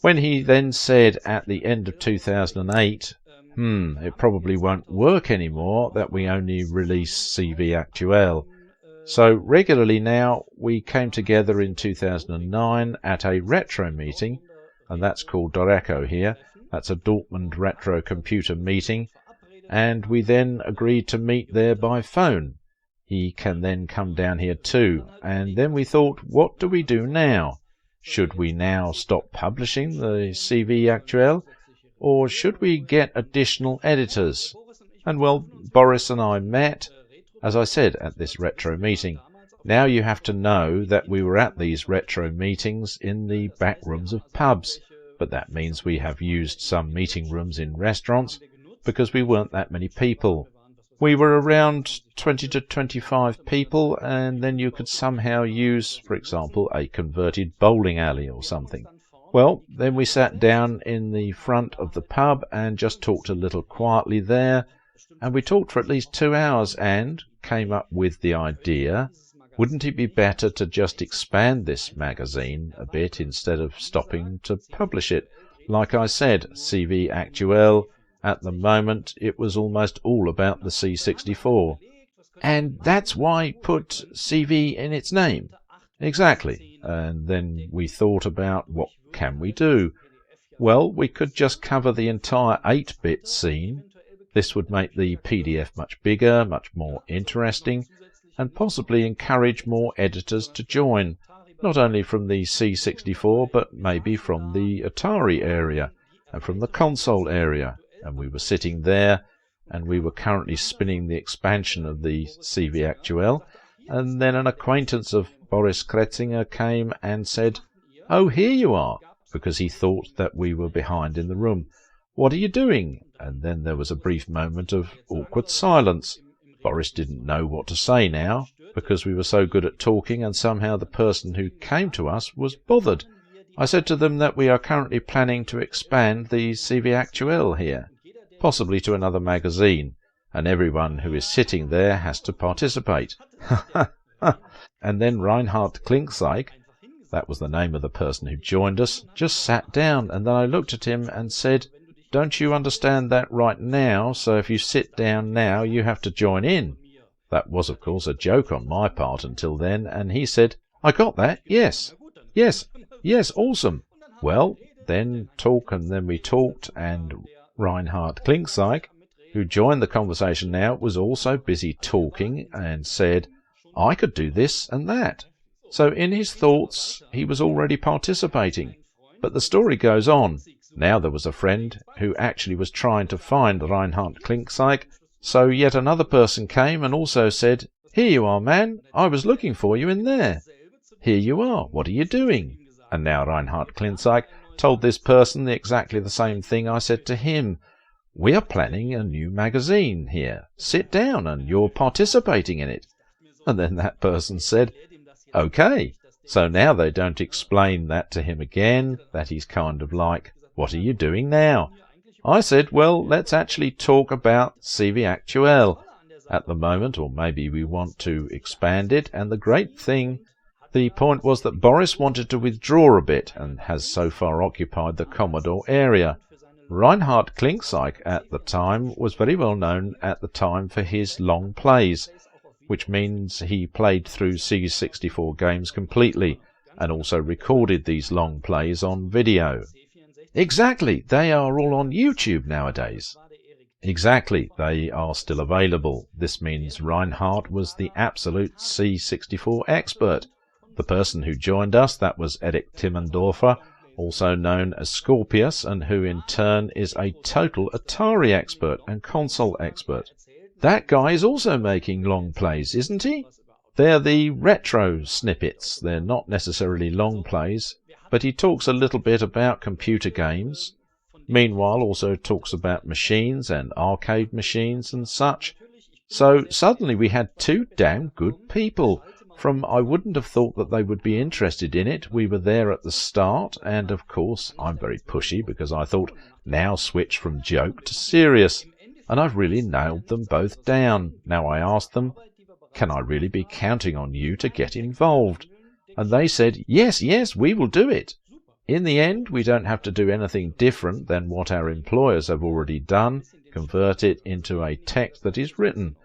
When he then said at the end of 2008, it probably won't work anymore that we only release CV Actuel. So regularly now, we came together in 2009 at a retro meeting, and that's called Doreco here. That's a Dortmund retro computer meeting, and we then agreed to meet there by phone. He can then come down here too, and then we thought, what do we do now? Should we now stop publishing the CV Actuel, or should we get additional editors? And well, Boris and I met, as I said, at this retro meeting. Now you have to know that we were at these retro meetings in the back rooms of pubs, but that means we have used some meeting rooms in restaurants, because we weren't that many people. We were around 20 to 25 people, and then you could somehow use, for example, a converted bowling alley or something. Well, then we sat down in the front of the pub and just talked a little quietly there, and we talked for at least 2 hours and came up with the idea, wouldn't it be better to just expand this magazine a bit instead of stopping to publish it? Like I said, CV Actuel, at the moment it was almost all about the C64. And that's why put CV in its name. Exactly. And then we thought about what can we do? Well, we could just cover the entire 8-bit scene. This would make the PDF much bigger, much more interesting, and possibly encourage more editors to join, not only from the C64, but maybe from the Atari area, and from the console area. And we were sitting there, and we were currently spinning the expansion of the CV Actuel, and then an acquaintance of Boris Kretzinger came and said, "Oh, here you are," because he thought that we were behind in the room. "What are you doing?" And then there was a brief moment of awkward silence. Boris didn't know what to say now, because we were so good at talking, and somehow the person who came to us was bothered. I said to them that we are currently planning to expand the CV Actuel here, possibly to another magazine, and everyone who is sitting there has to participate. And then Reinhard Klinkzeig, that was the name of the person who joined us, just sat down, and then I looked at him and said, "Don't you understand that right now, so if you sit down now you have to join in?" That was, of course, a joke on my part until then, and he said, "I got that, yes, awesome." Well, then talk, and then we talked, and Reinhard Klinkzeig, who joined the conversation now, was also busy talking, and said, I could do this and that. So in his thoughts he was already participating. But the story goes on. Now there was a friend who actually was trying to find Reinhard Klinkzeig, so yet another person came and also said, "Here you are, man, I was looking for you in there. Here you are, what are you doing?" And now Reinhard Klinkzeig told this person exactly the same thing I said to him. "We are planning a new magazine here. Sit down, and you're participating in it." And then that person said, "Okay." So now they don't explain that to him again, that he's kind of like, "What are you doing now?" I said, well, let's actually talk about CV Actuel at the moment, or maybe we want to expand it. And the great thing, the point was that Boris wanted to withdraw a bit and has so far occupied the Commodore area. Reinhard Klinkzeig at the time was very well known at the time for his long plays, which means he played through C64 games completely, and also recorded these long plays on video. Exactly, they are all on YouTube nowadays. Exactly, they are still available. This means Reinhard was the absolute C64 expert. The person who joined us, that was Eric Timmendorfer, also known as Scorpius, and who in turn is a total Atari expert and console expert. That guy is also making long plays, isn't he? They're the retro snippets. They're not necessarily long plays, but he talks a little bit about computer games. Meanwhile, also talks about machines and arcade machines and such. So suddenly we had two damn good people. From I wouldn't have thought that they would be interested in it. We were there at the start, and of course I'm very pushy because I thought, now switch from joke to serious. And I've really nailed them both down. Now I asked them, can I really be counting on you to get involved? And they said, yes, we will do it. In the end, we don't have to do anything different than what our employers have already done, convert it into a text that is written.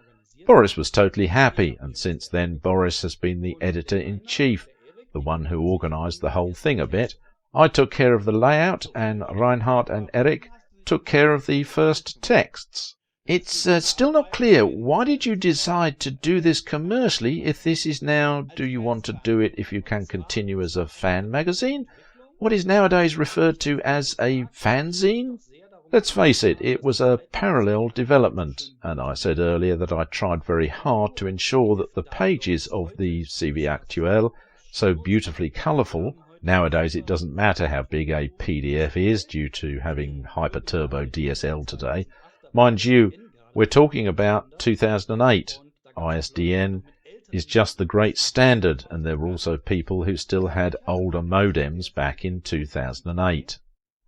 Boris was totally happy, and since then Boris has been the editor-in-chief, the one who organised the whole thing a bit. I took care of the layout, and Reinhard and Eric took care of the first texts. It's still not clear. Why did you decide to do this commercially if this is now, do you want to do it if you can continue as a fan magazine? What is nowadays referred to as a fanzine? Let's face it, it was a parallel development, and I said earlier that I tried very hard to ensure that the pages of the CV Actuel, so beautifully colourful, nowadays it doesn't matter how big a PDF is due to having hyper-turbo DSL today. Mind you, we're talking about 2008. ISDN is just the great standard, and there were also people who still had older modems back in 2008.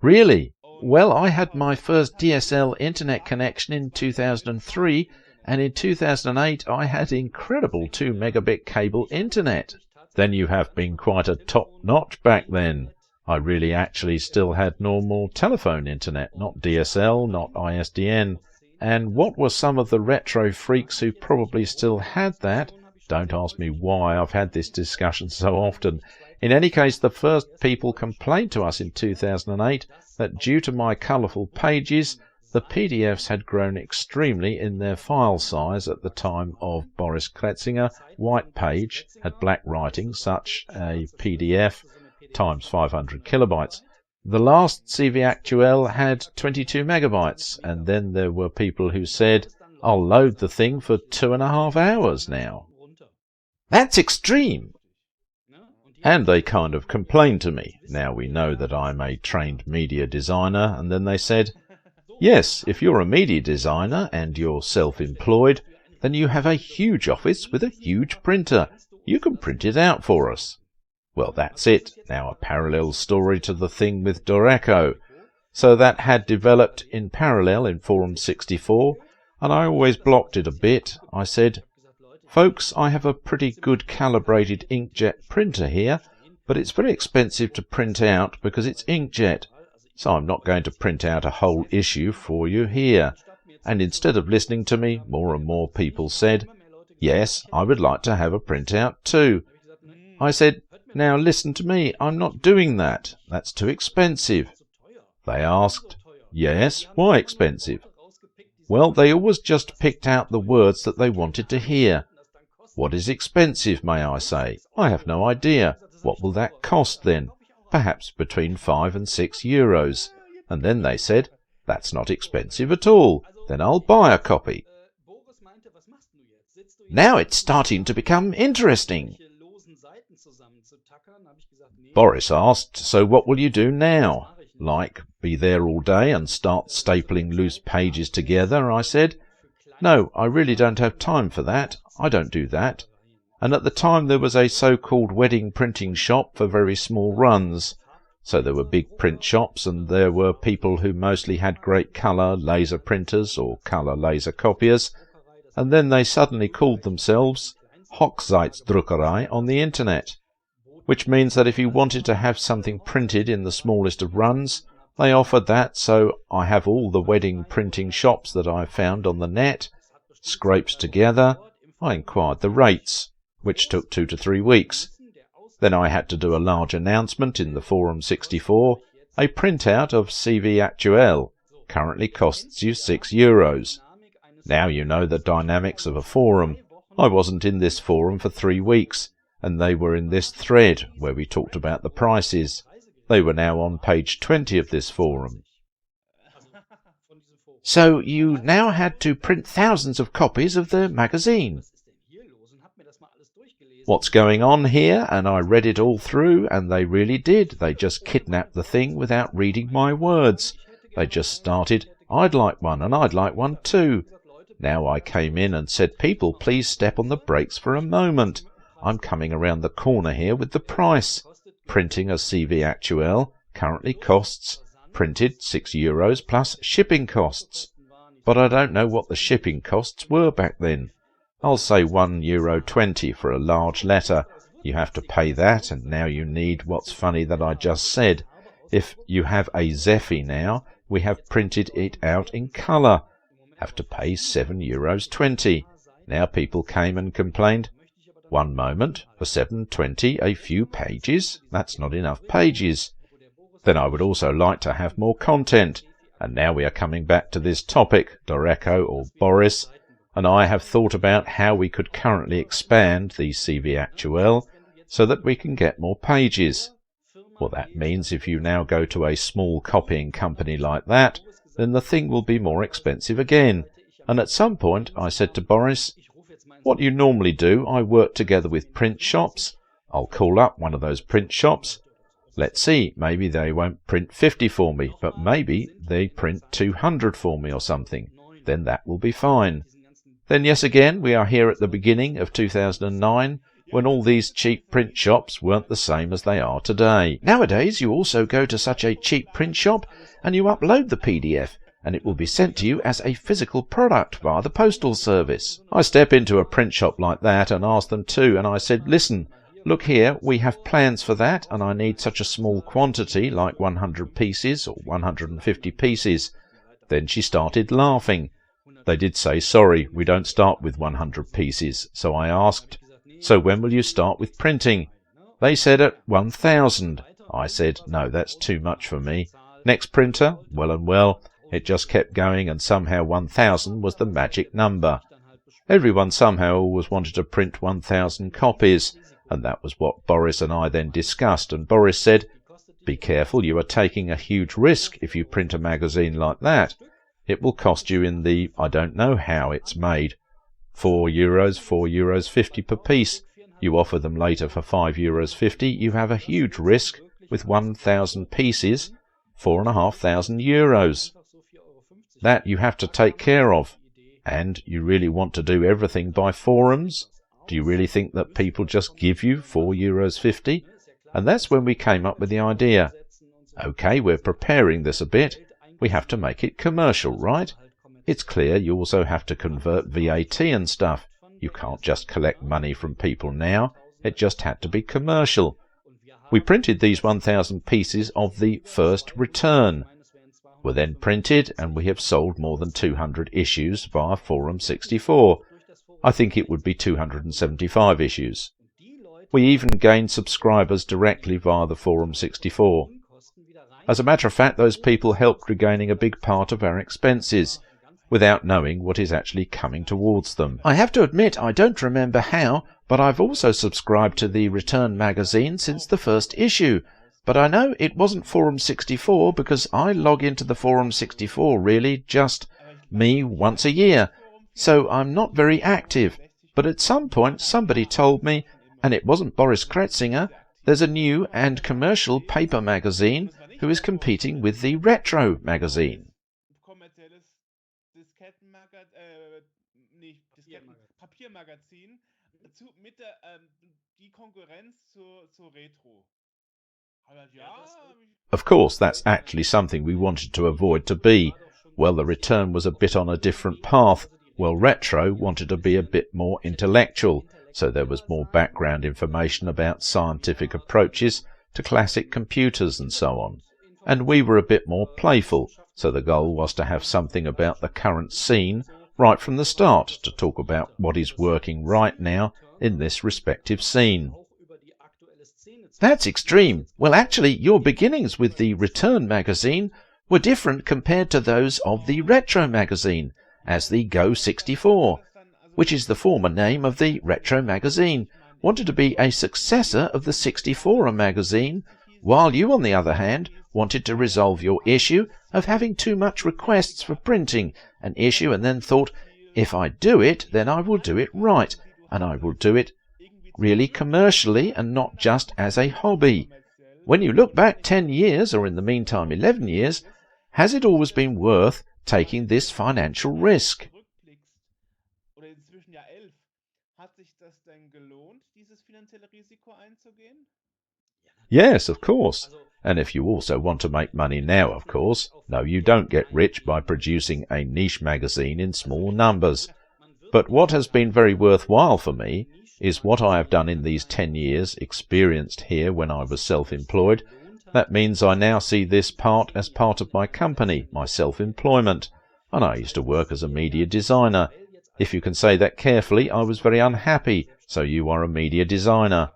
Really? Well, I had my first DSL internet connection in 2003, and in 2008 I had incredible 2 megabit cable internet. Then you have been quite a top-notch back then. I really actually still had normal telephone internet, not DSL, not ISDN, And what were some of the retro freaks who probably still had that? Don't ask me why I've had this discussion so often. In any case, the first people complained to us in 2008 that due to my colourful pages, the PDFs had grown extremely in their file size at the time of Boris Kletzinger. White page had black writing, such a PDF times 500 kilobytes. The last CV Actuel had 22 megabytes, and then there were people who said, I'll load the thing for 2.5 hours now. That's extreme! And they kind of complained to me. Now we know that I'm a trained media designer, and then they said, yes, if you're a media designer and you're self-employed, then you have a huge office with a huge printer. You can print it out for us. Well, that's it. Now a parallel story to the thing with Doreco. So that had developed in parallel in Forum 64, and I always blocked it a bit. I said, folks, I have a pretty good calibrated inkjet printer here, but it's very expensive to print out because it's inkjet. So I'm not going to print out a whole issue for you here. And instead of listening to me, more and more people said, yes, I would like to have a printout too. I said, now listen to me, I'm not doing that. That's too expensive. They asked, yes, why expensive? Well, they always just picked out the words that they wanted to hear. What is expensive, may I say? I have no idea. What will that cost then? Perhaps between 5 and 6 euros. And then they said, that's not expensive at all. Then I'll buy a copy. Now it's starting to become interesting. Boris asked, so what will you do now? Like, be there all day and start stapling loose pages together? I said, no, I really don't have time for that. I don't do that. And at the time there was a so-called wedding printing shop for very small runs. So there were big print shops, and there were people who mostly had great colour laser printers or colour laser copiers, and then they suddenly called themselves Hochzeitsdruckerei on the internet, which means that if you wanted to have something printed in the smallest of runs, they offered that. So I have all the wedding printing shops that I found on the net, scraped together. I inquired the rates, which took 2 to 3 weeks. Then I had to do a large announcement in the Forum 64. A printout of CV Actuel currently costs you 6 euros. Now you know the dynamics of a forum. I wasn't in this forum for 3 weeks, and they were in this thread where we talked about the prices. They were now on page 20 of this forum. So you now had to print thousands of copies of the magazine. What's going on here? And I read it all through, and they really did. They just kidnapped the thing without reading my words. They just started, I'd like one, and I'd like one too. Now I came in and said, people, please step on the brakes for a moment. I'm coming around the corner here with the price. Printing a CV Actuel currently costs, printed 6 euros plus shipping costs. But I don't know what the shipping costs were back then. I'll say €1.20 for a large letter. You have to pay that, and now you need what's funny that I just said. If you have a Zephy now, we have printed it out in colour. Have to pay €7.20. Now people came and complained, one moment, for €7.20 a few pages? That's not enough pages. Then I would also like to have more content. And now we are coming back to this topic, Doreco or Boris, and I have thought about how we could currently expand the CV Actuel so that we can get more pages. Well, that means if you now go to a small copying company like that, then the thing will be more expensive again. And at some point I said to Boris, what you normally do, I work together with print shops. I'll call up one of those print shops. Let's see, maybe they won't print 50 for me, but maybe they print 200 for me or something. Then that will be fine. Then yes again, we are here at the beginning of 2009, when all these cheap print shops weren't the same as they are today. Nowadays you also go to such a cheap print shop and you upload the PDF, and it will be sent to you as a physical product via the postal service. I step into a print shop like that and ask them too, and I said, listen, look here, we have plans for that, and I need such a small quantity, like 100 pieces or 150 pieces. Then she started laughing. They did say, sorry, we don't start with 100 pieces. So I asked, so when will you start with printing? They said at 1,000. I said, no, that's too much for me. Next printer, well and well. It just kept going, and somehow 1,000 was the magic number. Everyone somehow always wanted to print 1,000 copies, and that was what Boris and I then discussed, and Boris said, be careful, you are taking a huge risk if you print a magazine like that. It will cost you in the, I don't know how it's made, €4, €4.50 per piece. You offer them later for €5.50, you have a huge risk with 1,000 pieces, €4,500. That you have to take care of. And you really want to do everything by forums? Do you really think that people just give you €4.50? And that's when we came up with the idea. OK, we're preparing this a bit. We have to make it commercial, right? It's clear you also have to convert VAT and stuff. You can't just collect money from people now. It just had to be commercial. We printed these 1,000 pieces of the first return. Were then printed, and we have sold more than 200 issues via Forum 64. I think it would be 275 issues. We even gained subscribers directly via the Forum 64. As a matter of fact, those people helped regaining a big part of our expenses, without knowing what is actually coming towards them. I have to admit I don't remember how, but I've also subscribed to the Return magazine since the first issue. But I know it wasn't Forum 64 because I log into the Forum 64 really just me once a year, so I'm not very active. But at some point somebody told me, and it wasn't Boris Kretzinger, there's a new and commercial paper magazine who is competing with the Retro magazine. Of course, that's actually something we wanted to avoid to be. Well, the Return was a bit on a different path. Well, Retro wanted to be a bit more intellectual, so there was more background information about scientific approaches to classic computers and so on. And we were a bit more playful, so the goal was to have something about the current scene right from the start, to talk about what is working right now in this respective scene. That's extreme. Well, actually, your beginnings with the Return magazine were different compared to those of the Retro magazine, as the Go 64, which is the former name of the Retro magazine, wanted to be a successor of the 64er magazine, while you, on the other hand, wanted to resolve your issue of having too much requests for printing an issue, and then thought, if I do it, then I will do it right, and I will do it really commercially and not just as a hobby. When you look back 10 years, or in the meantime 11 years, has it always been worth taking this financial risk? Yes, of course. And if you also want to make money now, of course. No, you don't get rich by producing a niche magazine in small numbers. But what has been very worthwhile for me is what I have done in these 10 years, experienced here when I was self-employed. That means I now see this part as part of my company, my self-employment. And I used to work as a media designer. If you can say that carefully, I was very unhappy, so you are a media designer.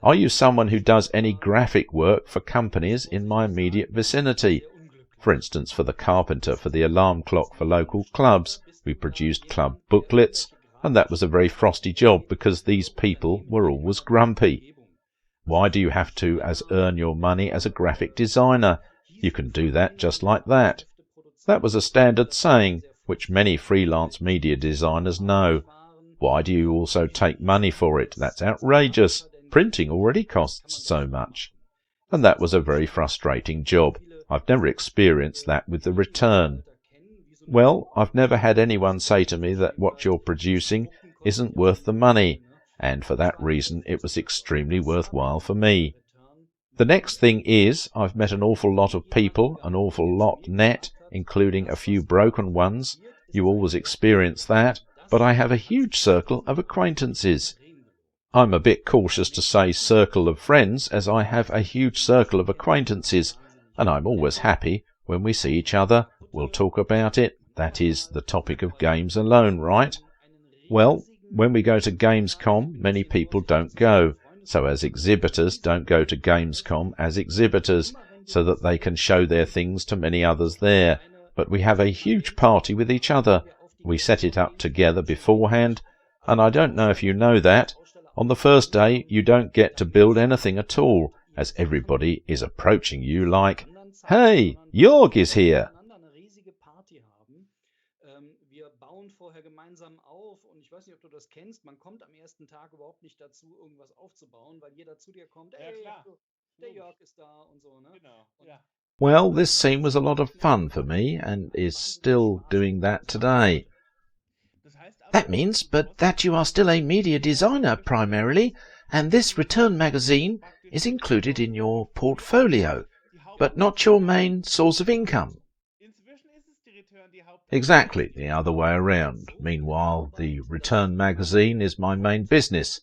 Are you someone who does any graphic work for companies in my immediate vicinity? For instance, for the carpenter, for the alarm clock for local clubs, we produced club booklets, and that was a very frosty job because these people were always grumpy. Why do you have to earn your money as a graphic designer? You can do that just like that. That was a standard saying, which many freelance media designers know. Why do you also take money for it? That's outrageous. Printing already costs so much. And that was a very frustrating job. I've never experienced that with the Return. Well, I've never had anyone say to me that what you're producing isn't worth the money, and for that reason it was extremely worthwhile for me. The next thing is, I've met an awful lot of people, an awful lot net, including a few broken ones. You always experience that, but I have a huge circle of acquaintances. I'm a bit cautious to say circle of friends, as I have a huge circle of acquaintances, and I'm always happy when we see each other. We'll talk about it. that is the topic of games alone, right? Well, when we go to Gamescom, many people don't go, so as exhibitors don't go to Gamescom as exhibitors, so that they can show their things to many others there. But we have a huge party with each other. We set it up together beforehand, and I don't know if you know that. On the first day, you don't get to build anything at all, as everybody is approaching you like, "Hey, Jörg is here!" Wir bauen vorher gemeinsam auf und ich weiß nicht, ob du das kennst, man kommt am ersten Tag überhaupt nicht dazu, irgendwas aufzubauen, weil jeder zu dir kommt, "Ey, der Jörg ist da" und so, ne? Genau, ja. Well, this scene was a lot of fun for me, and is still doing that today. That means, but that you are still a media designer primarily, and this return magazine is included in your portfolio, but not your main source of income. Exactly the other way around. Meanwhile, the return magazine is my main business,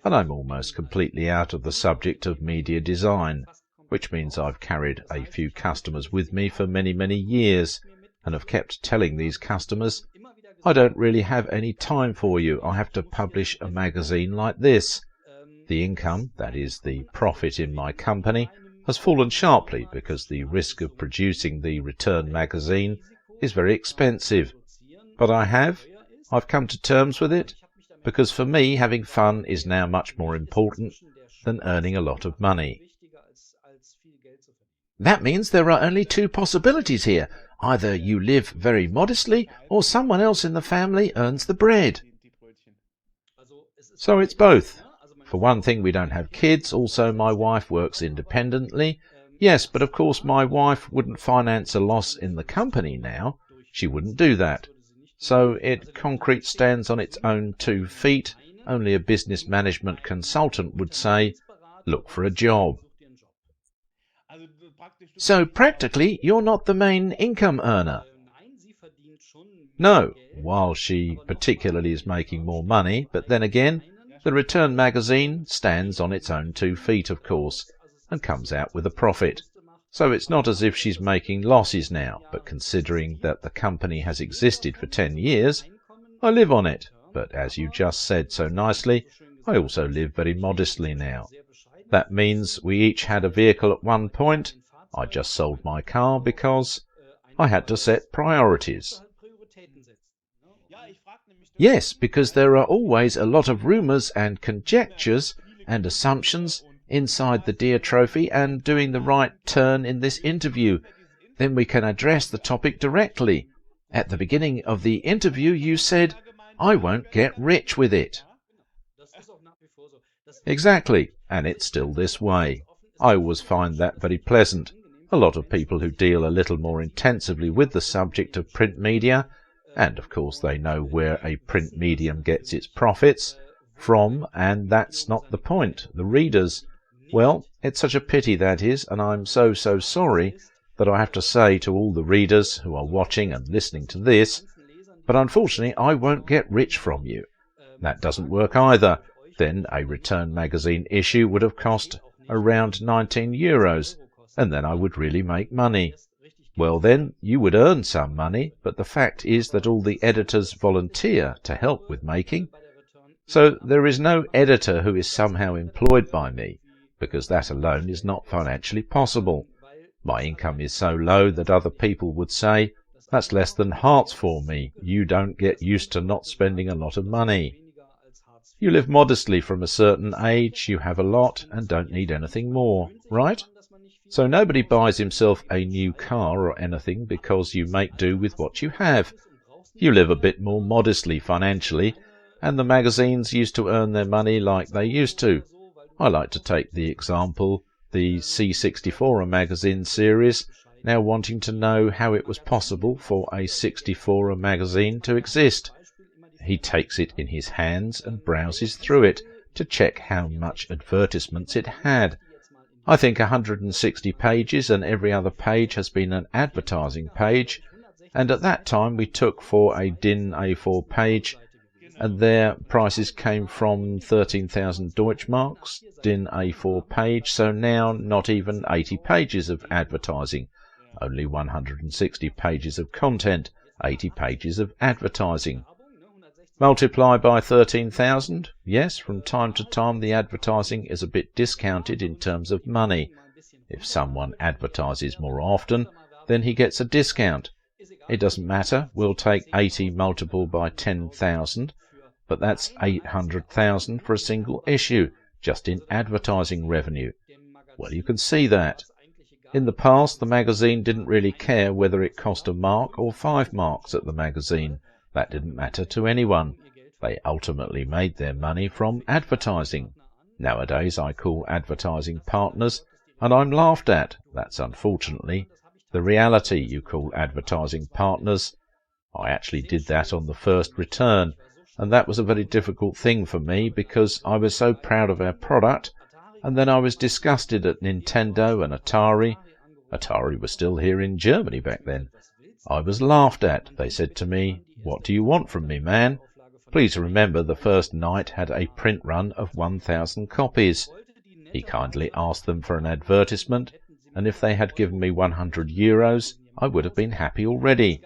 and I'm almost completely out of the subject of media design, which means I've carried a few customers with me for many, many years, and have kept telling these customers, "I don't really have any time for you. I have to publish a magazine like this." The income, that is, the profit in my company, has fallen sharply because the risk of producing the return magazine is very expensive. But I've come to terms with it, because for me having fun is now much more important than earning a lot of money. That means there are only two possibilities here. Either you live very modestly, or someone else in the family earns the bread. So it's both. For one thing, we don't have kids. Also, my wife works independently. Yes, but of course my wife wouldn't finance a loss in the company now. She wouldn't do that. So it concrete stands on its own 2 feet. Only a business management consultant would say, "Look for a job." So practically, you're not the main income earner. No, while she particularly is making more money, but then again, the return magazine stands on its own 2 feet, of course, and comes out with a profit. So it's not as if she's making losses now, but considering that the company has existed for 10 years, I live on it. But as you just said so nicely, I also live very modestly now. That means we each had a vehicle at one point. I just sold my car because I had to set priorities. Yes, because there are always a lot of rumours and conjectures and assumptions inside the Deer Trophy, and doing the right turn in this interview. Then we can address the topic directly. At the beginning of the interview you said, "I won't get rich with it." Exactly, and it's still this way. I always find that very pleasant. A lot of people who deal a little more intensively with the subject of print media, and of course they know where a print medium gets its profits from, and that's not the point. The readers, well, it's such a pity that is, and I'm so sorry that I have to say to all the readers who are watching and listening to this, but unfortunately I won't get rich from you. That doesn't work either. Then a return magazine issue would have cost around €19, and then I would really make money. Well then, you would earn some money, but the fact is that all the editors volunteer to help with making. So there is no editor who is somehow employed by me, because that alone is not financially possible. My income is so low that other people would say, "That's less than hearts for me. You don't get used to not spending a lot of money. You live modestly from a certain age, you have a lot, and don't need anything more, right? So nobody buys himself a new car or anything because you make do with what you have. You live a bit more modestly financially, and the magazines used to earn their money like they used to. I like to take the example, the C64 magazine series, now wanting to know how it was possible for a 64 magazine to exist. He takes it in his hands and browses through it to check how much advertisements it had. I think 160 pages, and every other page has been an advertising page, and at that time we took for a DIN A4 page, and their prices came from 13,000 Deutschmarks, DIN A4 page, so now not even 80 pages of advertising, only 160 pages of content, 80 pages of advertising. Multiply by 13,000. Yes, from time to time the advertising is a bit discounted in terms of money. If someone advertises more often, then he gets a discount. It doesn't matter, we'll take 80 multiplied by 10,000, but that's 800,000 for a single issue, just in advertising revenue. Well, you can see that. In the past, the magazine didn't really care whether it cost a mark or 5 marks at the magazine. That didn't matter to anyone. They ultimately made their money from advertising. Nowadays I call advertising partners, and I'm laughed at. That's unfortunately the reality. You call advertising partners. I actually did that on the first return, and that was a very difficult thing for me because I was so proud of our product, and then I was disgusted at Nintendo and Atari. Atari was still here in Germany back then. I was laughed at. They said to me, "What do you want from me, man?" Please remember the first night had a print run of 1,000 copies. He kindly asked them for an advertisement, and if they had given me 100 euros, I would have been happy already.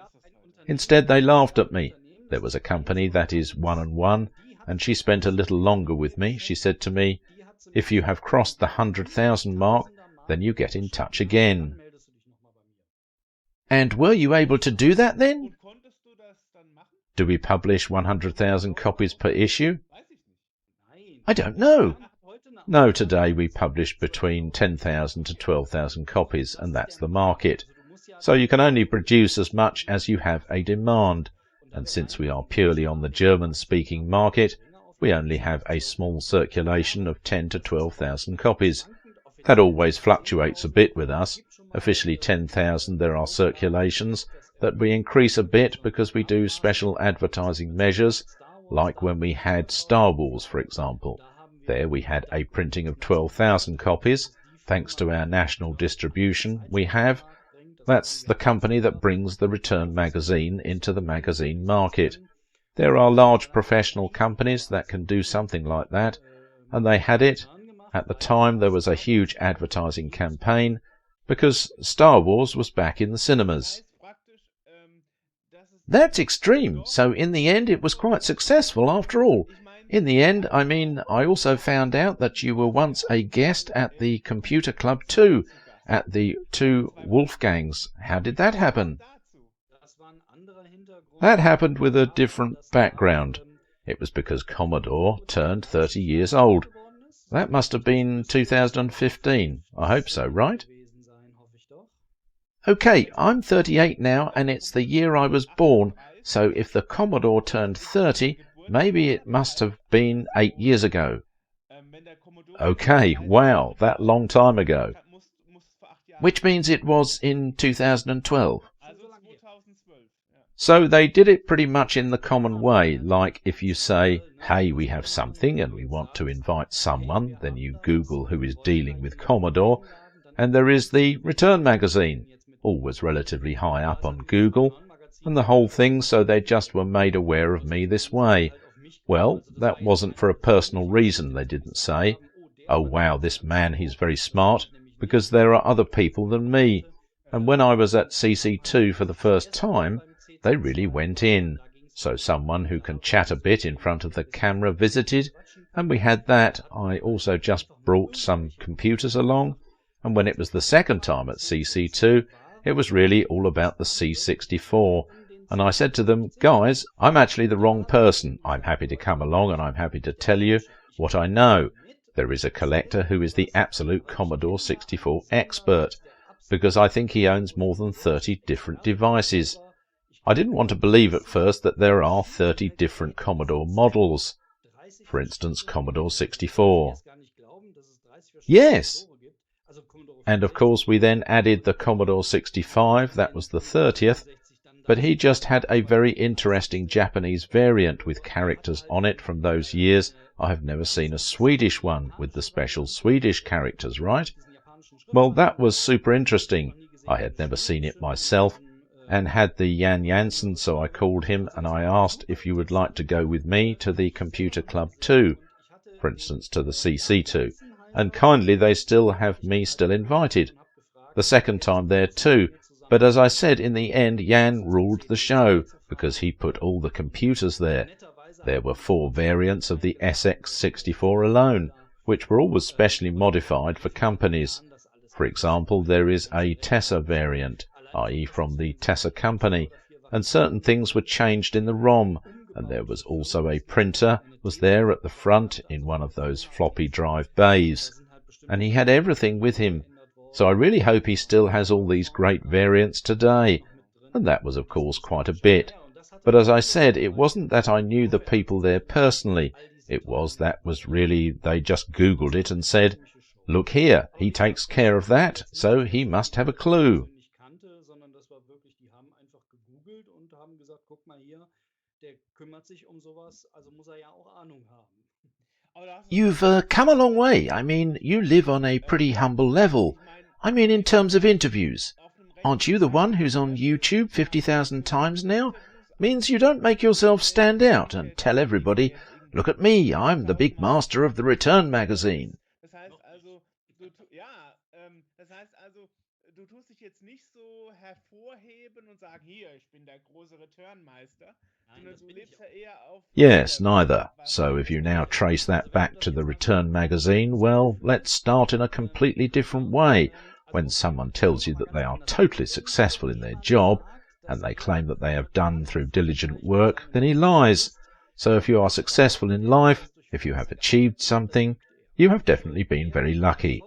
Instead, they laughed at me. There was a company that is 1&1, and she spent a little longer with me. She said to me, "If you have crossed the 100,000 mark, then you get in touch again." And were you able to do that then? Do we publish 100,000 copies per issue? I don't know. No, today we publish between 10,000 to 12,000 copies, and that's the market. So you can only produce as much as you have a demand, and since we are purely on the German-speaking market, we only have a small circulation of 10 to 12,000 copies. That always fluctuates a bit with us. Officially 10,000 there are circulations that we increase a bit because we do special advertising measures, like when we had Star Wars, for example. There we had a printing of 12,000 copies, thanks to our national distribution we have. That's the company that brings the return magazine into the magazine market. There are large professional companies that can do something like that, and they had it. At the time there was a huge advertising campaign, because Star Wars was back in the cinemas. That's extreme. So in the end it was quite successful after all. In the end, I mean, I also found out that you were once a guest at the Computer Club too, at the 2 Wolfgangs. How did that happen? That happened with a different background. It was because Commodore turned 30 years old. That must have been 2015. I hope so, right? Okay, I'm 38 now, and it's the year I was born, so if the Commodore turned 30, maybe it must have been 8 years ago. Okay, wow, that long time ago. Which means it was in 2012. So they did it pretty much in the common way, like if you say, "Hey, we have something and we want to invite someone," then you Google who is dealing with Commodore, and there is the return magazine, always relatively high up on Google, and the whole thing, so they just were made aware of me this way. Well, that wasn't for a personal reason, they didn't say, "Oh wow, this man, he's very smart," because there are other people than me. And when I was at CC2 for the first time, they really went in. So someone who can chat a bit in front of the camera visited, and we had that. I also just brought some computers along, and when it was the second time at CC2, it was really all about the C64. And I said to them, "Guys, I'm actually the wrong person. I'm happy to come along and I'm happy to tell you what I know. There is a collector who is the absolute Commodore 64 expert, because I think he owns more than 30 different devices." I didn't want to believe at first that there are 30 different Commodore models. For instance, Commodore 64. Yes. And of course we then added the Commodore 65, that was the 30th, but he just had a very interesting Japanese variant with characters on it from those years. I have never seen a Swedish one with the special Swedish characters, right? Well, that was super interesting. I had never seen it myself, and had the Jan Jansen, so I called him and I asked if you would like to go with me to the Computer Club 2, for instance to the CC2, and kindly they still have me still invited. The second time there too, But as I said, in the end, Jan ruled the show, because he put all the computers there. There were 4 variants of the SX64 alone, which were always specially modified for companies. For example, there is a Tessa variant, i.e. from the Tessa company, and certain things were changed in the ROM, and there was also a printer was there at the front in one of those floppy drive bays, and he had everything with him. So I really hope he still has all these great variants today, and that was of course quite a bit. But as I said, it wasn't that I knew the people there personally, it was really they just Googled it and said, look here, he takes care of that, so he must have a clue. You've come a long way. I mean, you live on a pretty humble level. I mean, in terms of interviews. Aren't you the one who's on YouTube 50,000 times now? Means you don't make yourself stand out and tell everybody, look at me, I'm the big master of the Return magazine. Du tust dich jetzt nicht so hervorheben und sagen, hier, ich bin der große Returnmeister, sondern du lebst ja eher auf... Yes, neither. So if you now trace that back to the Return magazine, well, let's start in a completely different way. When someone tells you that they are totally successful in their job, and they claim that they have done through diligent work, then he lies. So if you are successful in life, if you have achieved something, you have definitely been very lucky.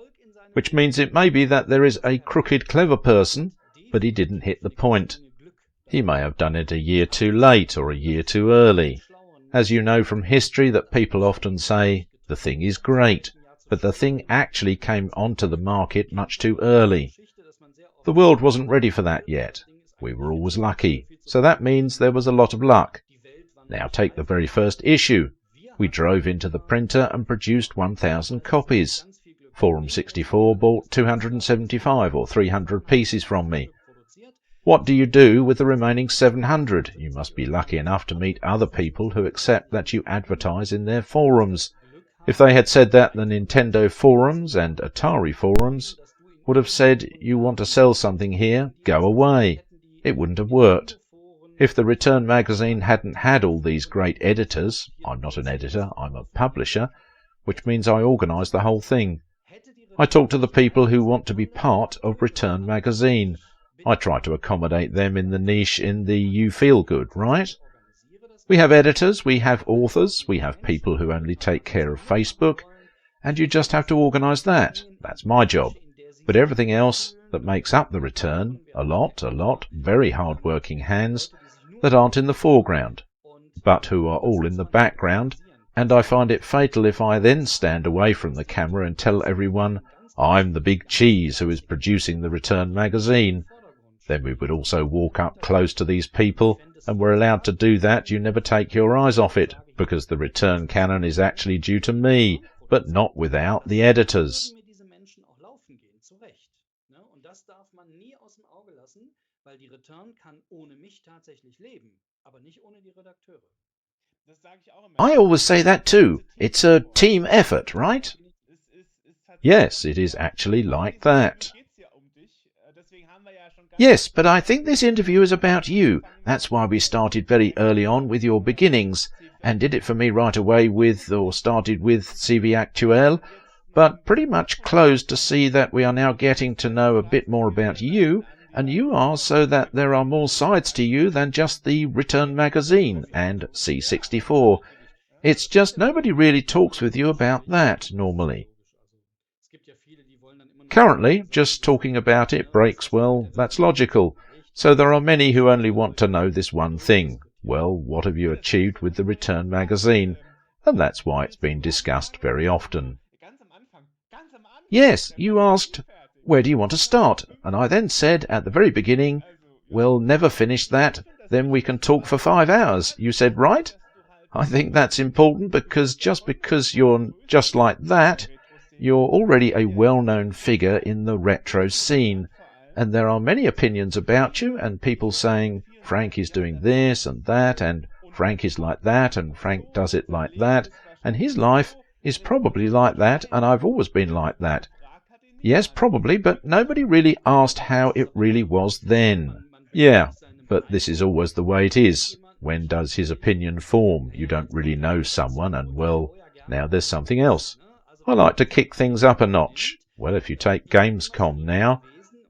Which means it may be that there is a crooked clever person, but he didn't hit the point. He may have done it a year too late or a year too early. As you know from history that people often say, the thing is great, but the thing actually came onto the market much too early. The world wasn't ready for that yet. We were always lucky, so that means there was a lot of luck. Now take the very first issue. We drove into the printer and produced 1,000 copies. Forum 64 bought 275 or 300 pieces from me. What do you do with the remaining 700? You must be lucky enough to meet other people who accept that you advertise in their forums. If they had said that the Nintendo forums and Atari forums would have said, you want to sell something here, go away, it wouldn't have worked. If the Return magazine hadn't had all these great editors, I'm not an editor, I'm a publisher, which means I organise the whole thing. I talk to the people who want to be part of Return magazine. I try to accommodate them in the niche in the You Feel Good, right? We have editors, we have authors, we have people who only take care of Facebook, and you just have to organise that. That's my job. But everything else that makes up the Return, a lot, very hard-working hands that aren't in the foreground, but who are all in the background, and I find it fatal if I then stand away from the camera and tell everyone, I'm the big cheese who is producing the Return magazine. Then we would also walk up close to these people, and we're allowed to do that. You never take your eyes off it, because the Return canon is actually due to me, but not without the editors. I always say that too. It's a team effort, right? Yes, it is actually like that. Yes, but I think this interview is about you. That's why we started very early on with your beginnings, and did it for me right away started with CV Actuel, but pretty much closed to see that we are now getting to know a bit more about you, and you are, so that there are more sides to you than just the Return magazine and C64. It's just nobody really talks with you about that normally. Currently, just talking about it breaks, well, that's logical. So there are many who only want to know this one thing. Well, what have you achieved with the Return magazine? And that's why it's been discussed very often. Yes, you asked, where do you want to start? And I then said at the very beginning, we'll never finish that, then we can talk for 5 hours. You said, right? I think that's important because you're just like that, you're already a well-known figure in the retro scene, and there are many opinions about you, and people saying, Frank is doing this and that, and Frank is like that, and Frank does it like that, and his life is probably like that, and I've always been like that. Yes, probably, but nobody really asked how it really was then. Yeah, but this is always the way it is. When does his opinion form? You don't really know someone, and well, now there's something else. I like to kick things up a notch. Well, if you take Gamescom now,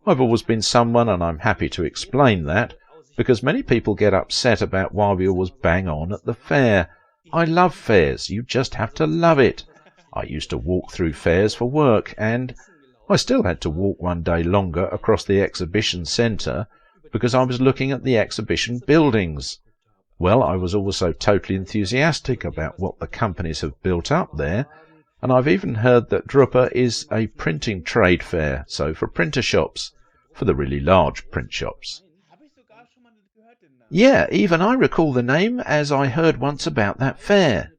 I've always been someone, and I'm happy to explain that, because many people get upset about why we always bang on at the fair. I love fairs. You just have to love it. I used to walk through fairs for work, and I still had to walk one day longer across the exhibition centre because I was looking at the exhibition buildings. Well, I was also totally enthusiastic about what the companies have built up there, and I've even heard that Drupa is a printing trade fair, so for printer shops, for the really large print shops. Yeah, even I recall the name, as I heard once about that fair.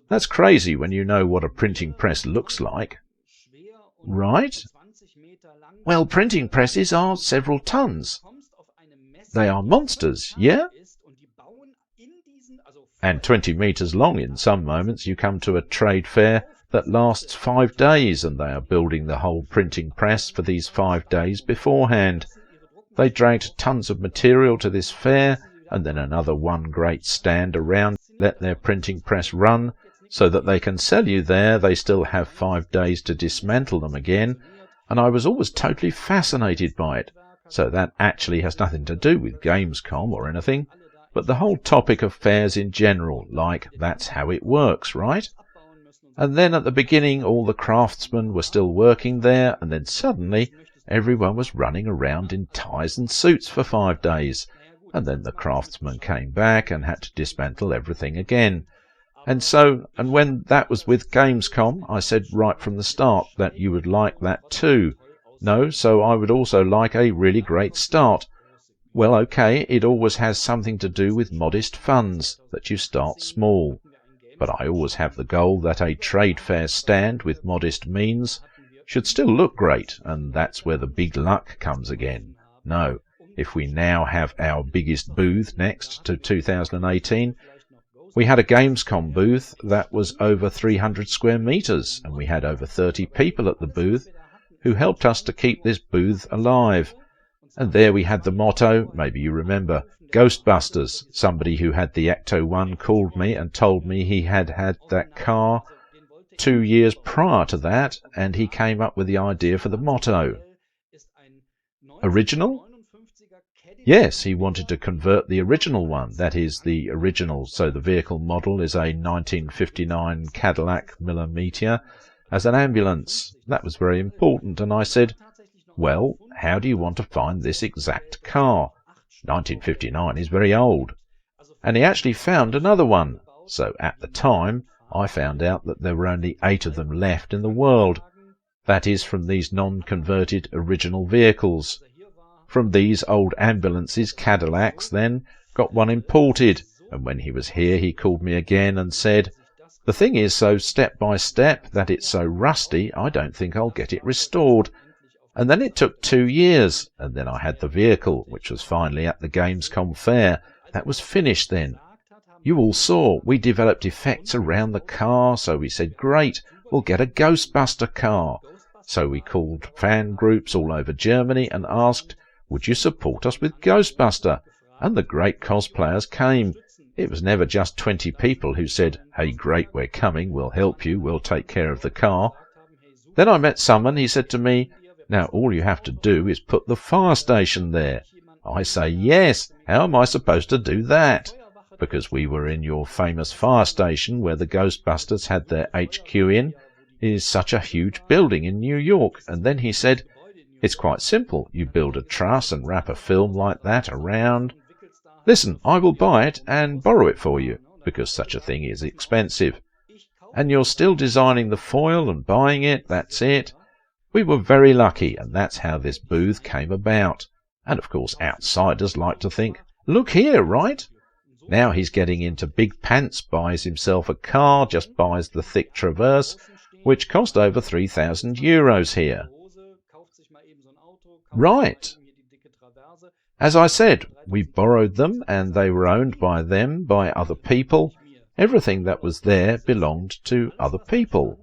That's crazy when you know what a printing press looks like. Right? Well, printing presses are several tons. They are monsters, yeah? And 20 metres long in some moments. You come to a trade fair that lasts 5 days, and they are building the whole printing press for these 5 days beforehand. They dragged tons of material to this fair, and then another one great stand around, let their printing press run, so that they can sell you there. They still have 5 days to dismantle them again, and I was always totally fascinated by it. So that actually has nothing to do with Gamescom or anything, but the whole topic of fairs in general, like that's how it works, right? And then at the beginning all the craftsmen were still working there, and then suddenly everyone was running around in ties and suits for 5 days, and then the craftsmen came back and had to dismantle everything again. And when that was with Gamescom, I said right from the start that you would like that too. No, so I would also like a really great start. Well, okay, it always has something to do with modest funds, that you start small. But I always have the goal that a trade fair stand with modest means should still look great, and that's where the big luck comes again. No, if we now have our biggest booth next to 2018, we had a Gamescom booth that was over 300 square metres, and we had over 30 people at the booth who helped us to keep this booth alive. And there we had the motto, maybe you remember, Ghostbusters. Somebody who had the Ecto-1 called me and told me he had had that car 2 years prior to that, and he came up with the idea for the motto. Original? Yes, he wanted to convert the original one, that is, the original, so the vehicle model is a 1959 Cadillac Millimeter, as an ambulance. That was very important, and I said, well, how do you want to find this exact car? 1959 is very old. And he actually found another one, so at the time I found out that there were only 8 of them left in the world. That is, from these non-converted original vehicles. From these old ambulances, Cadillacs, then, got one imported, and when he was here he called me again and said, the thing is so step by step that it's so rusty I don't think I'll get it restored. And then it took 2 years, and then I had the vehicle, which was finally at the Gamescom fair. That was finished then. You all saw, we developed effects around the car, so we said, great, we'll get a Ghostbuster car. So we called fan groups all over Germany and asked, would you support us with Ghostbuster? And the great cosplayers came. It was never just 20 people who said, hey, great, we're coming, we'll help you, we'll take care of the car. Then I met someone, he said to me, now all you have to do is put the fire station there. I say, yes, how am I supposed to do that? Because we were in your famous fire station where the Ghostbusters had their HQ in. It is such a huge building in New York. And then he said, it's quite simple. You build a truss and wrap a film like that around. Listen, I will buy it and borrow it for you, because such a thing is expensive. And you're still designing the foil and buying it, that's it. We were very lucky, and that's how this booth came about. And of course outsiders like to think, look here, right? Now he's getting into big pants, buys himself a car, just buys the thick Traverse, which cost over 3,000 euros here. Right. As I said, we borrowed them, and they were owned by them, by other people. Everything that was there belonged to other people.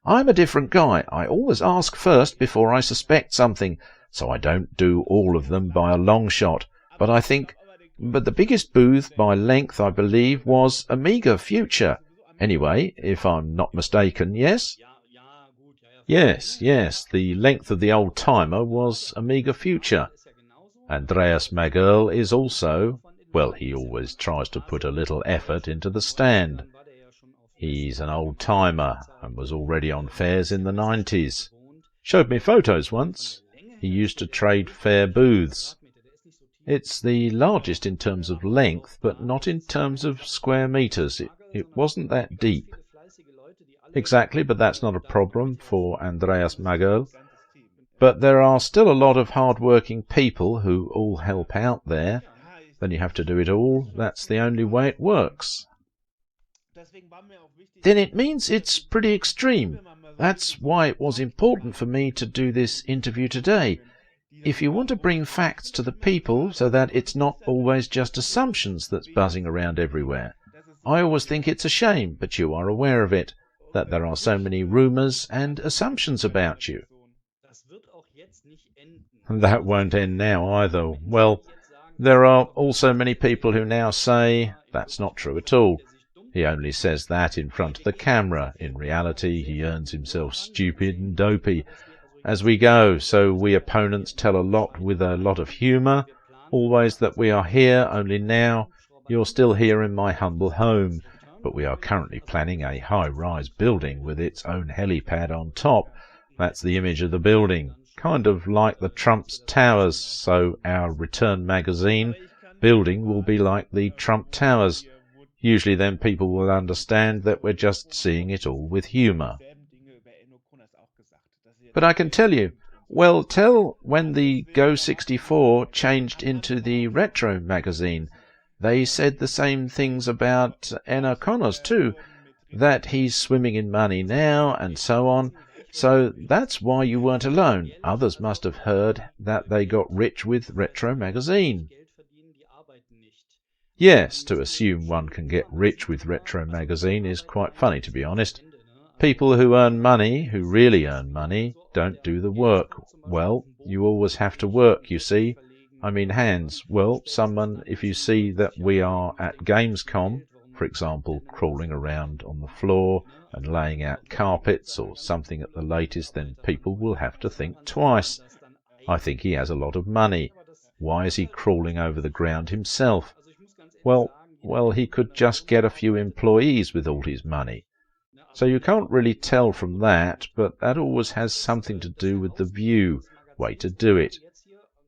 I'm a different guy. I always ask first before I suspect something, so I don't do all of them by a long shot. But the biggest booth by length, I believe, was Amiga Future. Anyway, if I'm not mistaken, yes? Yes, the length of the old-timer was Amiga Future. Andreas Magel is also, well, he always tries to put a little effort into the stand. He's an old-timer and was already on fairs in the 90s. Showed me photos once. He used to trade fair booths. It's the largest in terms of length, but not in terms of square meters. It wasn't that deep. Exactly, but that's not a problem for Andreas Magel. But there are still a lot of hard-working people who all help out there. Then you have to do it all. That's the only way it works. Then it means it's pretty extreme. That's why it was important for me to do this interview today. If you want to bring facts to the people so that it's not always just assumptions that's buzzing around everywhere. I always think it's a shame, but you are aware of it, that there are so many rumours and assumptions about you. That won't end now either. Well, there are also many people who now say that's not true at all. He only says that in front of the camera. In reality, he earns himself stupid and dopey as we go, so we opponents tell a lot with a lot of humour, always that we are here, only now you're still here in my humble home, but we are currently planning a high-rise building with its own helipad on top. That's the image of the building, kind of like the Trump's Towers, so our Return magazine building will be like the Trump Towers. Usually then people will understand that we're just seeing it all with humour. But I can tell you, well, when the Go64 changed into the Retro magazine, they said the same things about Enna Connors too, that he's swimming in money now, and so on. So that's why you weren't alone. Others must have heard that they got rich with Retro magazine. Yes, to assume one can get rich with Retro magazine is quite funny, to be honest. People who earn money, who really earn money, don't do the work. Well, you always have to work, you see. I mean hands. Well, someone, if you see that we are at Gamescom, for example, crawling around on the floor and laying out carpets or something at the latest, then people will have to think twice. I think he has a lot of money. Why is he crawling over the ground himself? Well, he could just get a few employees with all his money. So you can't really tell from that, but that always has something to do with the view, way to do it.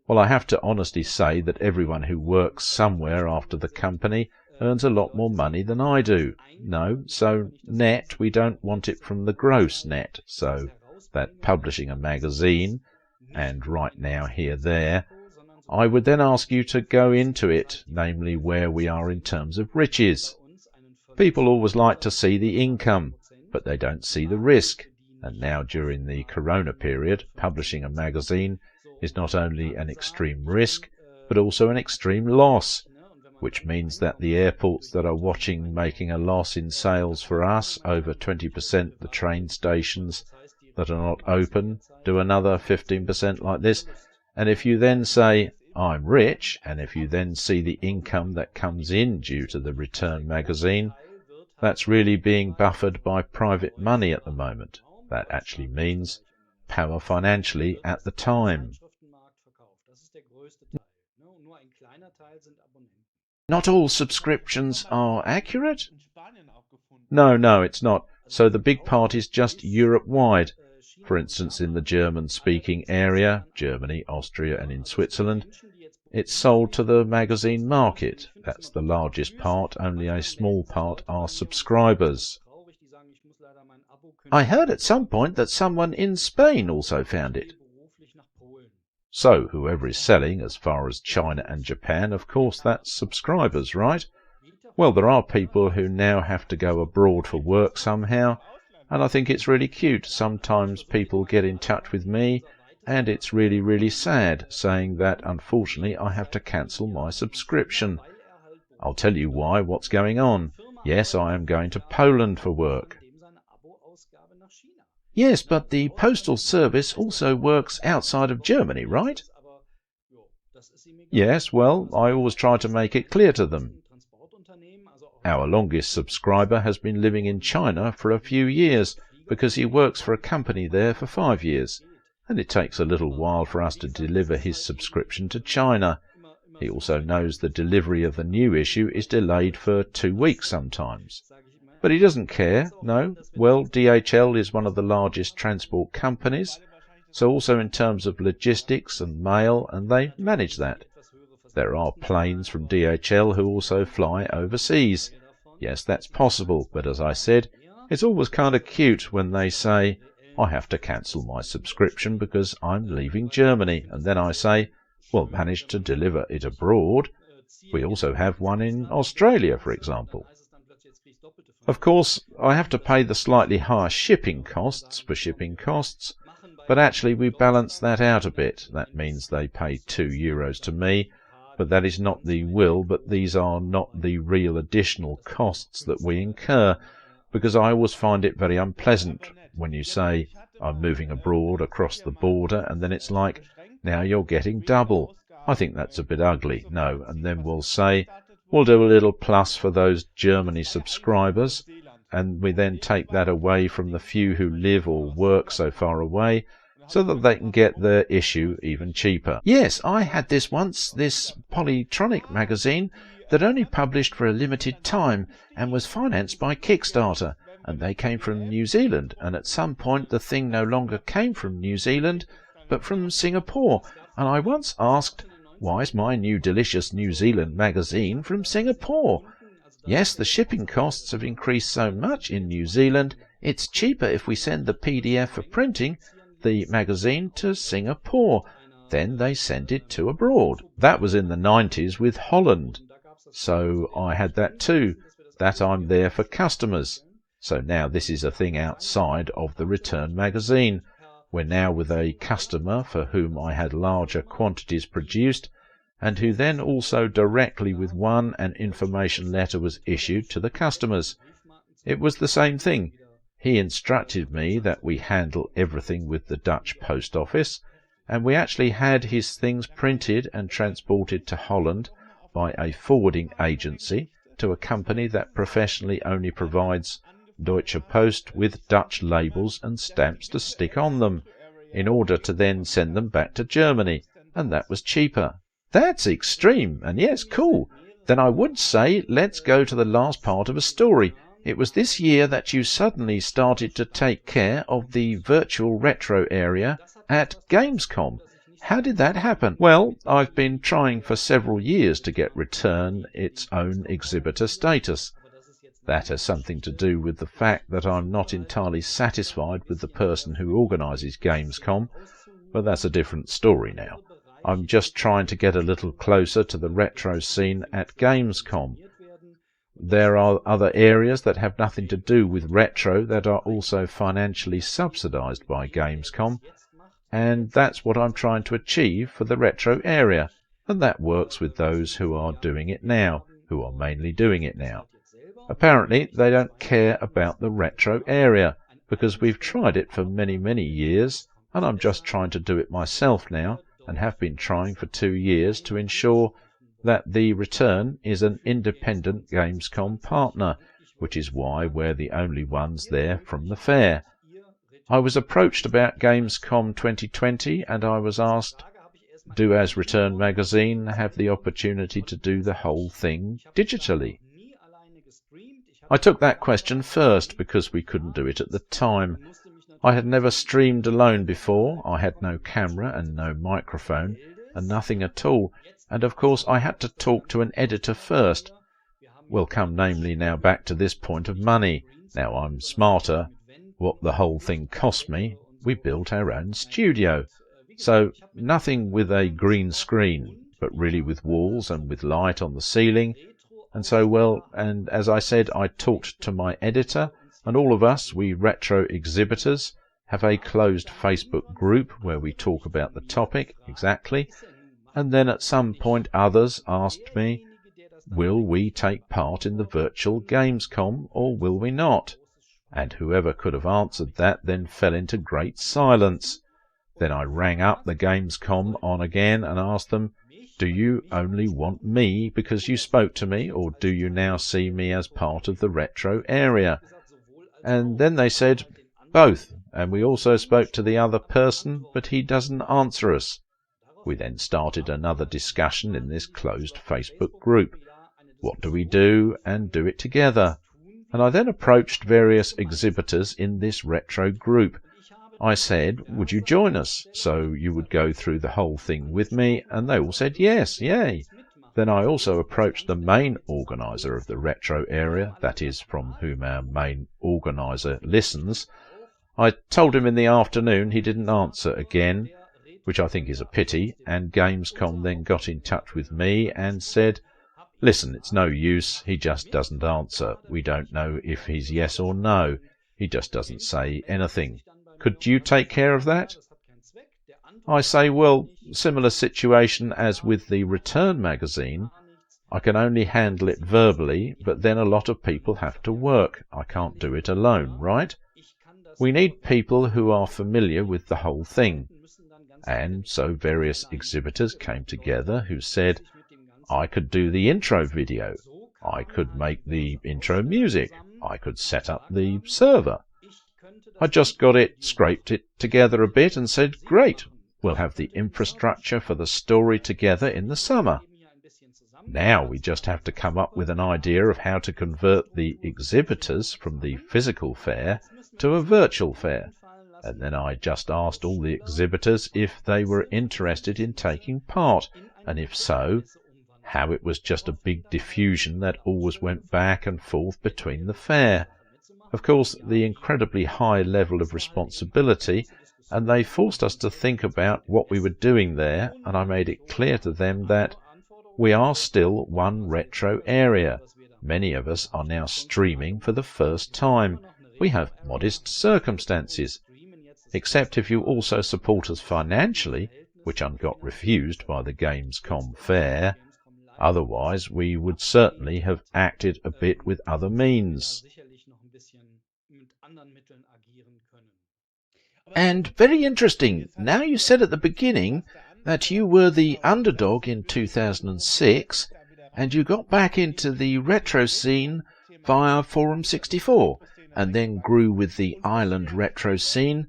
Well, I have to honestly say that everyone who works somewhere after the company earns a lot more money than I do. No, so net, we don't want it from the gross net, so that publishing a magazine, and right now there, I would then ask you to go into it, namely where we are in terms of riches. People always like to see the income, but they don't see the risk, and now during the corona period, publishing a magazine is not only an extreme risk, but also an extreme loss, which means that the airports that are watching making a loss in sales for us, over 20%, the train stations that are not open do another 15% like this, and if you then say, I'm rich, and if you then see the income that comes in due to the Return magazine, that's really being buffered by private money at the moment. That actually means power financially at the time. Not all subscriptions are accurate? No, it's not. So the big part is just Europe-wide. For instance, in the German-speaking area, Germany, Austria, and in Switzerland, it's sold to the magazine market. That's the largest part. Only a small part are subscribers. I heard at some point that someone in Spain also found it. So whoever is selling as far as China and Japan, of course that's subscribers, right? Well, there are people who now have to go abroad for work somehow, and I think it's really cute. Sometimes people get in touch with me, and it's really, really sad, saying that unfortunately I have to cancel my subscription. I'll tell you why, what's going on. Yes, I am going to Poland for work. Yes, but the postal service also works outside of Germany, right? Yes, well, I always try to make it clear to them. Our longest subscriber has been living in China for a few years because he works for a company there for 5 years, and it takes a little while for us to deliver his subscription to China. He also knows the delivery of the new issue is delayed for 2 weeks sometimes. But he doesn't care, no. Well, DHL is one of the largest transport companies, so also in terms of logistics and mail, and they manage that. There are planes from DHL who also fly overseas. Yes, that's possible, but as I said, it's always kind of cute when they say, I have to cancel my subscription because I'm leaving Germany, and then I say, well, manage to deliver it abroad. We also have one in Australia, for example. Of course, I have to pay the slightly higher shipping costs for shipping costs, but actually we balance that out a bit. That means they pay €2 to me, but that is not the will, but these are not the real additional costs that we incur, because I always find it very unpleasant when you say, I'm moving abroad across the border, and then it's like, now you're getting double. I think that's a bit ugly. No, and then we'll say, we'll do a little plus for those Germany subscribers, and we then take that away from the few who live or work so far away, so that they can get their issue even cheaper. Yes, I had this once, this Polytronic magazine that only published for a limited time and was financed by Kickstarter, and they came from New Zealand, and at some point the thing no longer came from New Zealand, but from Singapore, and I once asked, why is my new delicious New Zealand magazine from Singapore? Yes, the shipping costs have increased so much in New Zealand, it's cheaper if we send the PDF for printing, the magazine, to Singapore. Then they send it to abroad. That was in the 90s with Holland. So I had that too, that I'm there for customers. So now this is a thing outside of the return magazine. We're now with a customer for whom I had larger quantities produced, and who then also directly with one an information letter was issued to the customers. It was the same thing. He instructed me that we handle everything with the Dutch post office, and we actually had his things printed and transported to Holland by a forwarding agency to a company that professionally only provides Deutsche Post with Dutch labels and stamps to stick on them, in order to then send them back to Germany, and that was cheaper. That's extreme, and yes, cool. Then I would say let's go to the last part of a story. It was this year that you suddenly started to take care of the virtual retro area at Gamescom. How did that happen? Well, I've been trying for several years to get Return its own exhibitor status. That has something to do with the fact that I'm not entirely satisfied with the person who organises Gamescom, but that's a different story now. I'm just trying to get a little closer to the retro scene at Gamescom. There are other areas that have nothing to do with retro that are also financially subsidised by Gamescom, and that's what I'm trying to achieve for the retro area, and that works with those who are doing it now, who are mainly doing it now. Apparently they don't care about the retro area, because we've tried it for many, many years, and I'm just trying to do it myself now, and have been trying for 2 years to ensure that the Return is an independent Gamescom partner, which is why we're the only ones there from the fair. I was approached about Gamescom 2020, and I was asked, do as Return magazine have the opportunity to do the whole thing digitally? I took that question first because we couldn't do it at the time. I had never streamed alone before. I had no camera and no microphone and nothing at all, and of course I had to talk to an editor first. We'll come namely now back to this point of money. Now I'm smarter. What the whole thing cost me, we built our own studio. So nothing with a green screen, but really with walls and with light on the ceiling. And so, well, and as I said, I talked to my editor, and all of us, we retro exhibitors, have a closed Facebook group where we talk about the topic, exactly, and then at some point others asked me, will we take part in the virtual Gamescom or will we not? And whoever could have answered that then fell into great silence. Then I rang up the Gamescom on again and asked them, "Do you only want me because you spoke to me, or do you now see me as part of the retro area?" And then they said, "Both, and we also spoke to the other person, but he doesn't answer us." We then started another discussion in this closed Facebook group. What do we do, and do it together? And I then approached various exhibitors in this retro group. I said, "Would you join us?" So you would go through the whole thing with me, and they all said yes, yay. Then I also approached the main organizer of the retro area, that is, from whom our main organizer listens. I told him in the afternoon. He didn't answer again, which I think is a pity, and Gamescom then got in touch with me and said, "Listen, it's no use, he just doesn't answer. We don't know if he's yes or no. He just doesn't say anything. Could you take care of that?" I say, well, similar situation as with the Return magazine. I can only handle it verbally, but then a lot of people have to work. I can't do it alone, right? We need people who are familiar with the whole thing. And so various exhibitors came together who said, I could do the intro video, I could make the intro music, I could set up the server. I just got it, scraped it together a bit and said, great, we'll have the infrastructure for the story together in the summer. Now we just have to come up with an idea of how to convert the exhibitors from the physical fair to a virtual fair. And then I just asked all the exhibitors if they were interested in taking part, and if so, how it was just a big diffusion that always went back and forth between the fair. Of course, the incredibly high level of responsibility, and they forced us to think about what we were doing there, and I made it clear to them that we are still one retro area. Many of us are now streaming for the first time. We have modest circumstances. Except if you also support us financially, which I got refused by the Gamescom fair. Otherwise, we would certainly have acted a bit with other means. And very interesting. Now, you said at the beginning that you were the underdog in 2006, and you got back into the retro scene via Forum 64, and then grew with the Ireland retro scene,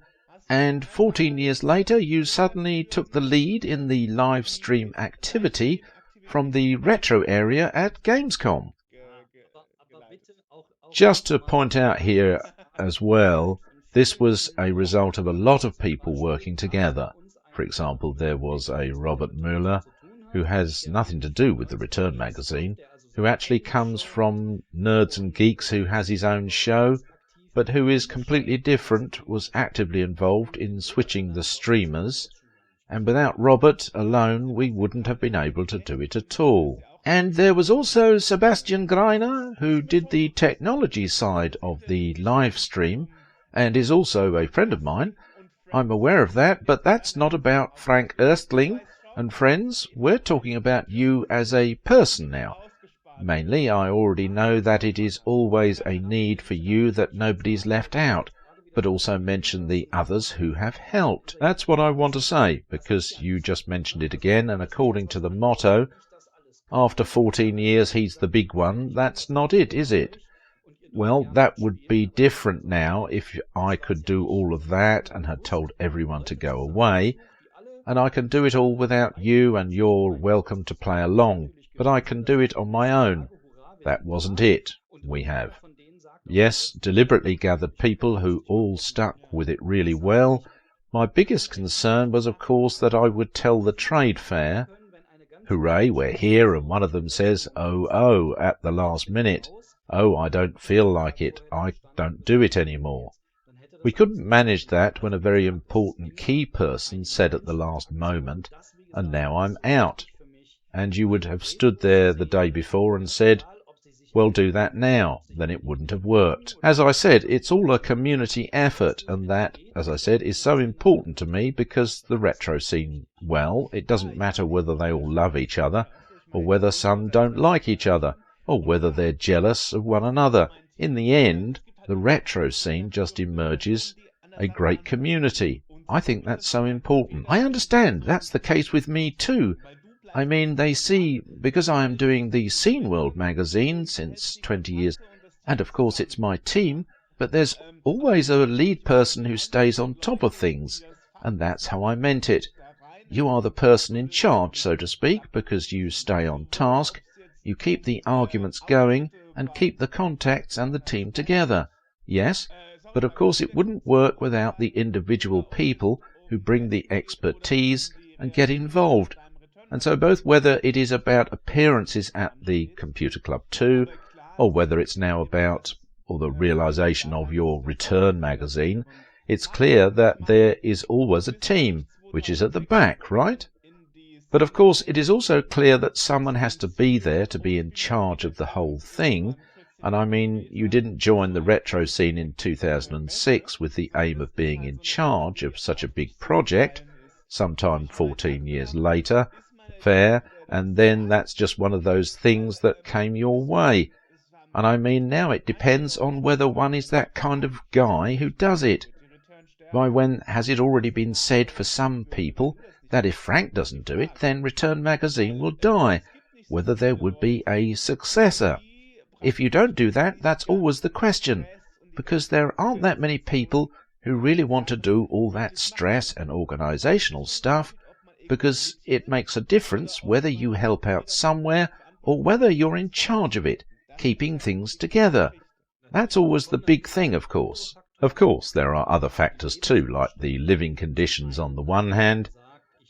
and 14 years later you suddenly took the lead in the live stream activity from the retro area at Gamescom. Just to point out here as well, this was a result of a lot of people working together. For example, there was a Robert Mueller, who has nothing to do with the Return magazine, who actually comes from Nerds and Geeks, who has his own show, but who is completely different, was actively involved in switching the streamers, and without Robert alone we wouldn't have been able to do it at all. And there was also Sebastian Greiner, who did the technology side of the live stream, and is also a friend of mine. I'm aware of that, but that's not about Frank Erstling and friends. We're talking about you as a person now. Mainly, I already know that it is always a need for you that nobody's left out, but also mention the others who have helped. That's what I want to say, because you just mentioned it again, and according to the motto, after 14 years he's the big one, that's not it, is it? Well, that would be different now if I could do all of that and had told everyone to go away, and I can do it all without you, and you're welcome to play along, but I can do it on my own. That wasn't it. We have, yes, deliberately gathered people who all stuck with it really well. My biggest concern was, of course, that I would tell the trade fair, hooray, we're here, and one of them says, oh, at the last minute, oh, I don't feel like it, I don't do it anymore. We couldn't manage that when a very important key person said at the last moment, and now I'm out. And you would have stood there the day before and said, well, do that now, then it wouldn't have worked. As I said, it's all a community effort, and that, as I said, is so important to me because the retro scene, well, it doesn't matter whether they all love each other, or whether some don't like each other, or whether they're jealous of one another. In the end, the retro scene just emerges a great community. I think that's so important. I understand that's the case with me too. I mean, they see, because I am doing the Scene World magazine since 20 years, and of course it's my team, but there's always a lead person who stays on top of things, and that's how I meant it. You are the person in charge, so to speak, because you stay on task, you keep the arguments going, and keep the contacts and the team together. Yes, but of course it wouldn't work without the individual people who bring the expertise and get involved. And so both whether it is about appearances at the Computer Club 2, or whether it's now about, or the realization of your return magazine, it's clear that there is always a team, which is at the back, right? But of course it is also clear that someone has to be there to be in charge of the whole thing, and I mean, you didn't join the retro scene in 2006 with the aim of being in charge of such a big project, sometime 14 years later, fair, and then that's just one of those things that came your way. And I mean, now it depends on whether one is that kind of guy who does it. Why, when has it already been said for some people that if Frank doesn't do it, then Return Magazine will die, whether there would be a successor. If you don't do that, that's always the question, because there aren't that many people who really want to do all that stress and organizational stuff, because it makes a difference whether you help out somewhere or whether you're in charge of it, keeping things together. That's always the big thing, of course. Of course, there are other factors too, like the living conditions on the one hand,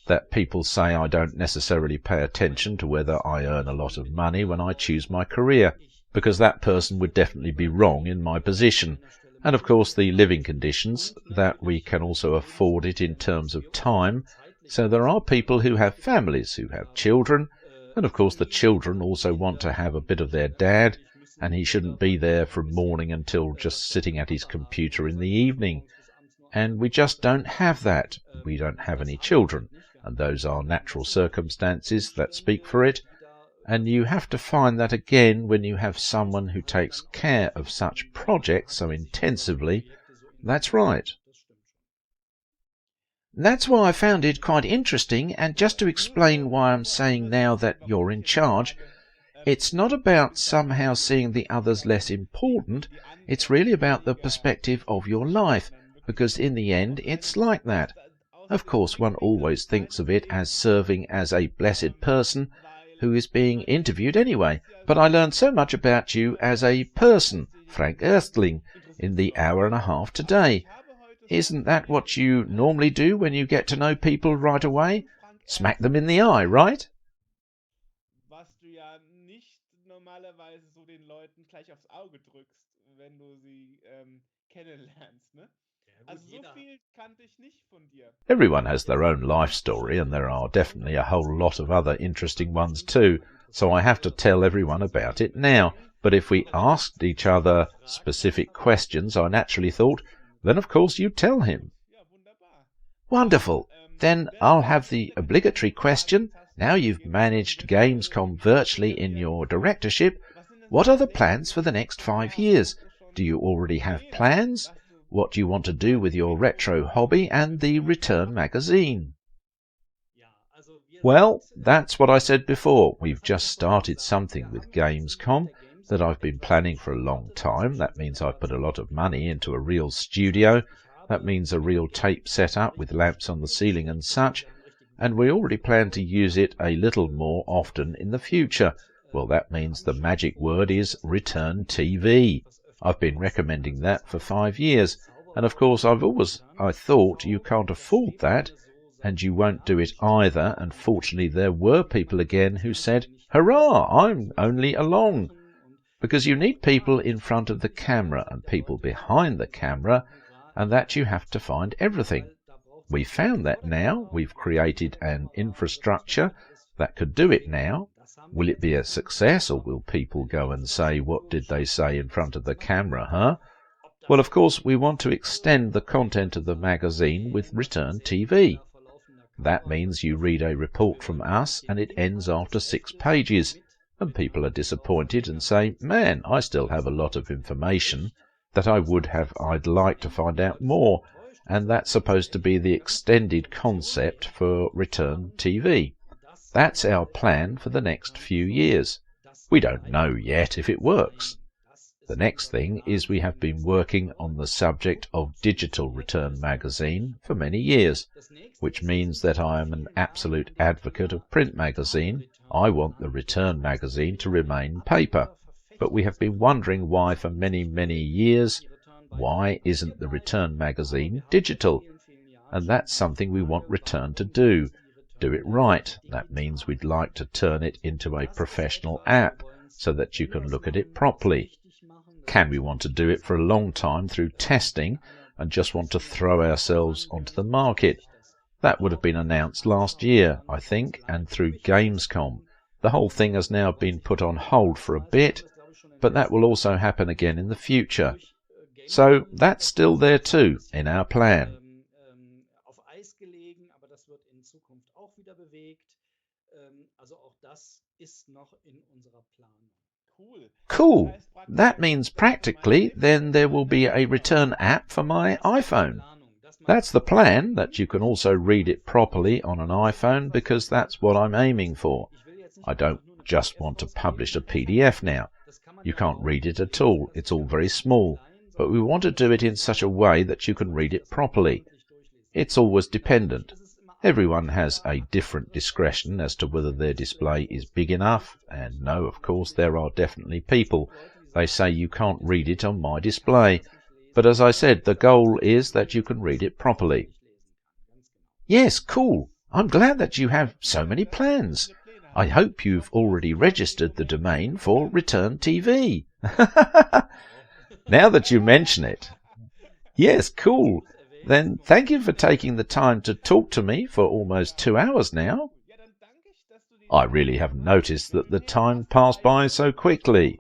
that people say I don't necessarily pay attention to whether I earn a lot of money when I choose my career, because that person would definitely be wrong in my position. And of course the living conditions, that we can also afford it in terms of time. So there are people who have families, who have children, and of course the children also want to have a bit of their dad, and he shouldn't be there from morning until just sitting at his computer in the evening. And we just don't have that. We don't have any children, and those are natural circumstances that speak for it. And you have to find that again when you have someone who takes care of such projects so intensively. That's right. That's why I found it quite interesting, and just to explain why I'm saying now that you're in charge, it's not about somehow seeing the others less important, it's really about the perspective of your life, because in the end it's like that. Of course one always thinks of it as serving as a blessed person who is being interviewed anyway, but I learned so much about you as a person, Frank Erstling, in the hour and a half today. Isn't that what you normally do when you get to know people right away? Smack them in the eye, right? Was du ja nicht normalerweise so den Leuten gleich aufs Auge drückst, wenn du sie kennenlernst, ne? Also so viel kannte ich nicht von dir. Everyone has their own life story, and there are definitely a whole lot of other interesting ones too, so I have to tell everyone about it now. But if we asked each other specific questions, I naturally thought, then of course you tell him. Wonderful. Then I'll have the obligatory question. Now you've managed Gamescom virtually in your directorship, what are the plans for the next 5 years? Do you already have plans? What do you want to do with your retro hobby and the Return magazine? Well, that's what I said before. We've just started something with Gamescom that I've been planning for a long time. That means I've put a lot of money into a real studio. That means a real tape setup with lamps on the ceiling and such. And we already plan to use it a little more often in the future. Well, that means the magic word is Return TV. I've been recommending that for 5 years. And of course I thought you can't afford that, and you won't do it either. And fortunately there were people again who said, hurrah, I'm only along. Because you need people in front of the camera and people behind the camera, and that you have to find everything. We've found that now. We've created an infrastructure that could do it now. Will it be a success, or will people go and say, what did they say in front of the camera, huh? Well, of course, we want to extend the content of the magazine with Return TV. That means you read a report from us and it ends after 6 pages. And people are disappointed and say, man, I still have a lot of information. that I'd like to find out more, and that's supposed to be the extended concept for return TV. That's our plan for the next few years. We don't know yet if it works. The next thing is we have been working on the subject of digital return magazine for many years, which means that I am an absolute advocate of print magazine. I want the return magazine to remain paper. But we have been wondering why for many, many years, why isn't the return magazine digital? And that's something we want Return to do. Do it right. That means we'd like to turn it into a professional app so that you can look at it properly. Can we want to do it for a long time through testing and just want to throw ourselves onto the market? That would have been announced last year, I think, and through Gamescom. The whole thing has now been put on hold for a bit, but that will also happen again in the future. So that's still there too, in our plan. Cool. That means practically then there will be a return app for my iPhone. That's the plan, that you can also read it properly on an iPhone, because that's what I'm aiming for. I don't just want to publish a PDF now. You can't read it at all. It's all very small. But we want to do it in such a way that you can read it properly. It's always dependent. Everyone has a different discretion as to whether their display is big enough, and no, of course, there are definitely people. They say you can't read it on my display. But as I said, the goal is that you can read it properly. Yes, cool. I'm glad that you have so many plans. I hope you've already registered the domain for Return TV. Now that you mention it. Yes, cool. Then thank you for taking the time to talk to me for almost 2 hours now. I really haven't noticed that the time passed by so quickly.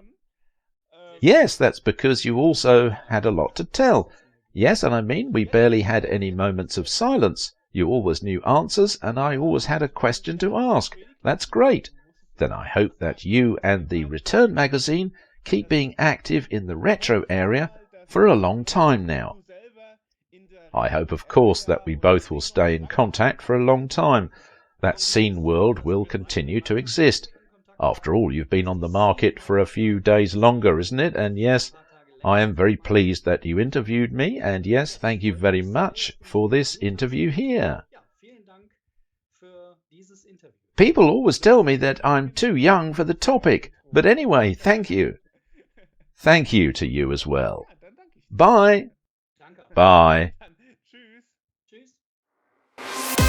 Yes, that's because you also had a lot to tell. Yes, and I mean we barely had any moments of silence. You always knew answers, and I always had a question to ask. That's great. Then I hope that you and the Return magazine keep being active in the retro area for a long time now. I hope, of course, that we both will stay in contact for a long time. That scene world will continue to exist. After all, you've been on the market for a few days longer, isn't it? And yes, I am very pleased that you interviewed me, and yes, thank you very much for this interview here. People always tell me that I'm too young for the topic, but anyway, thank you. Thank you to you as well. Bye. Bye. Tschüss.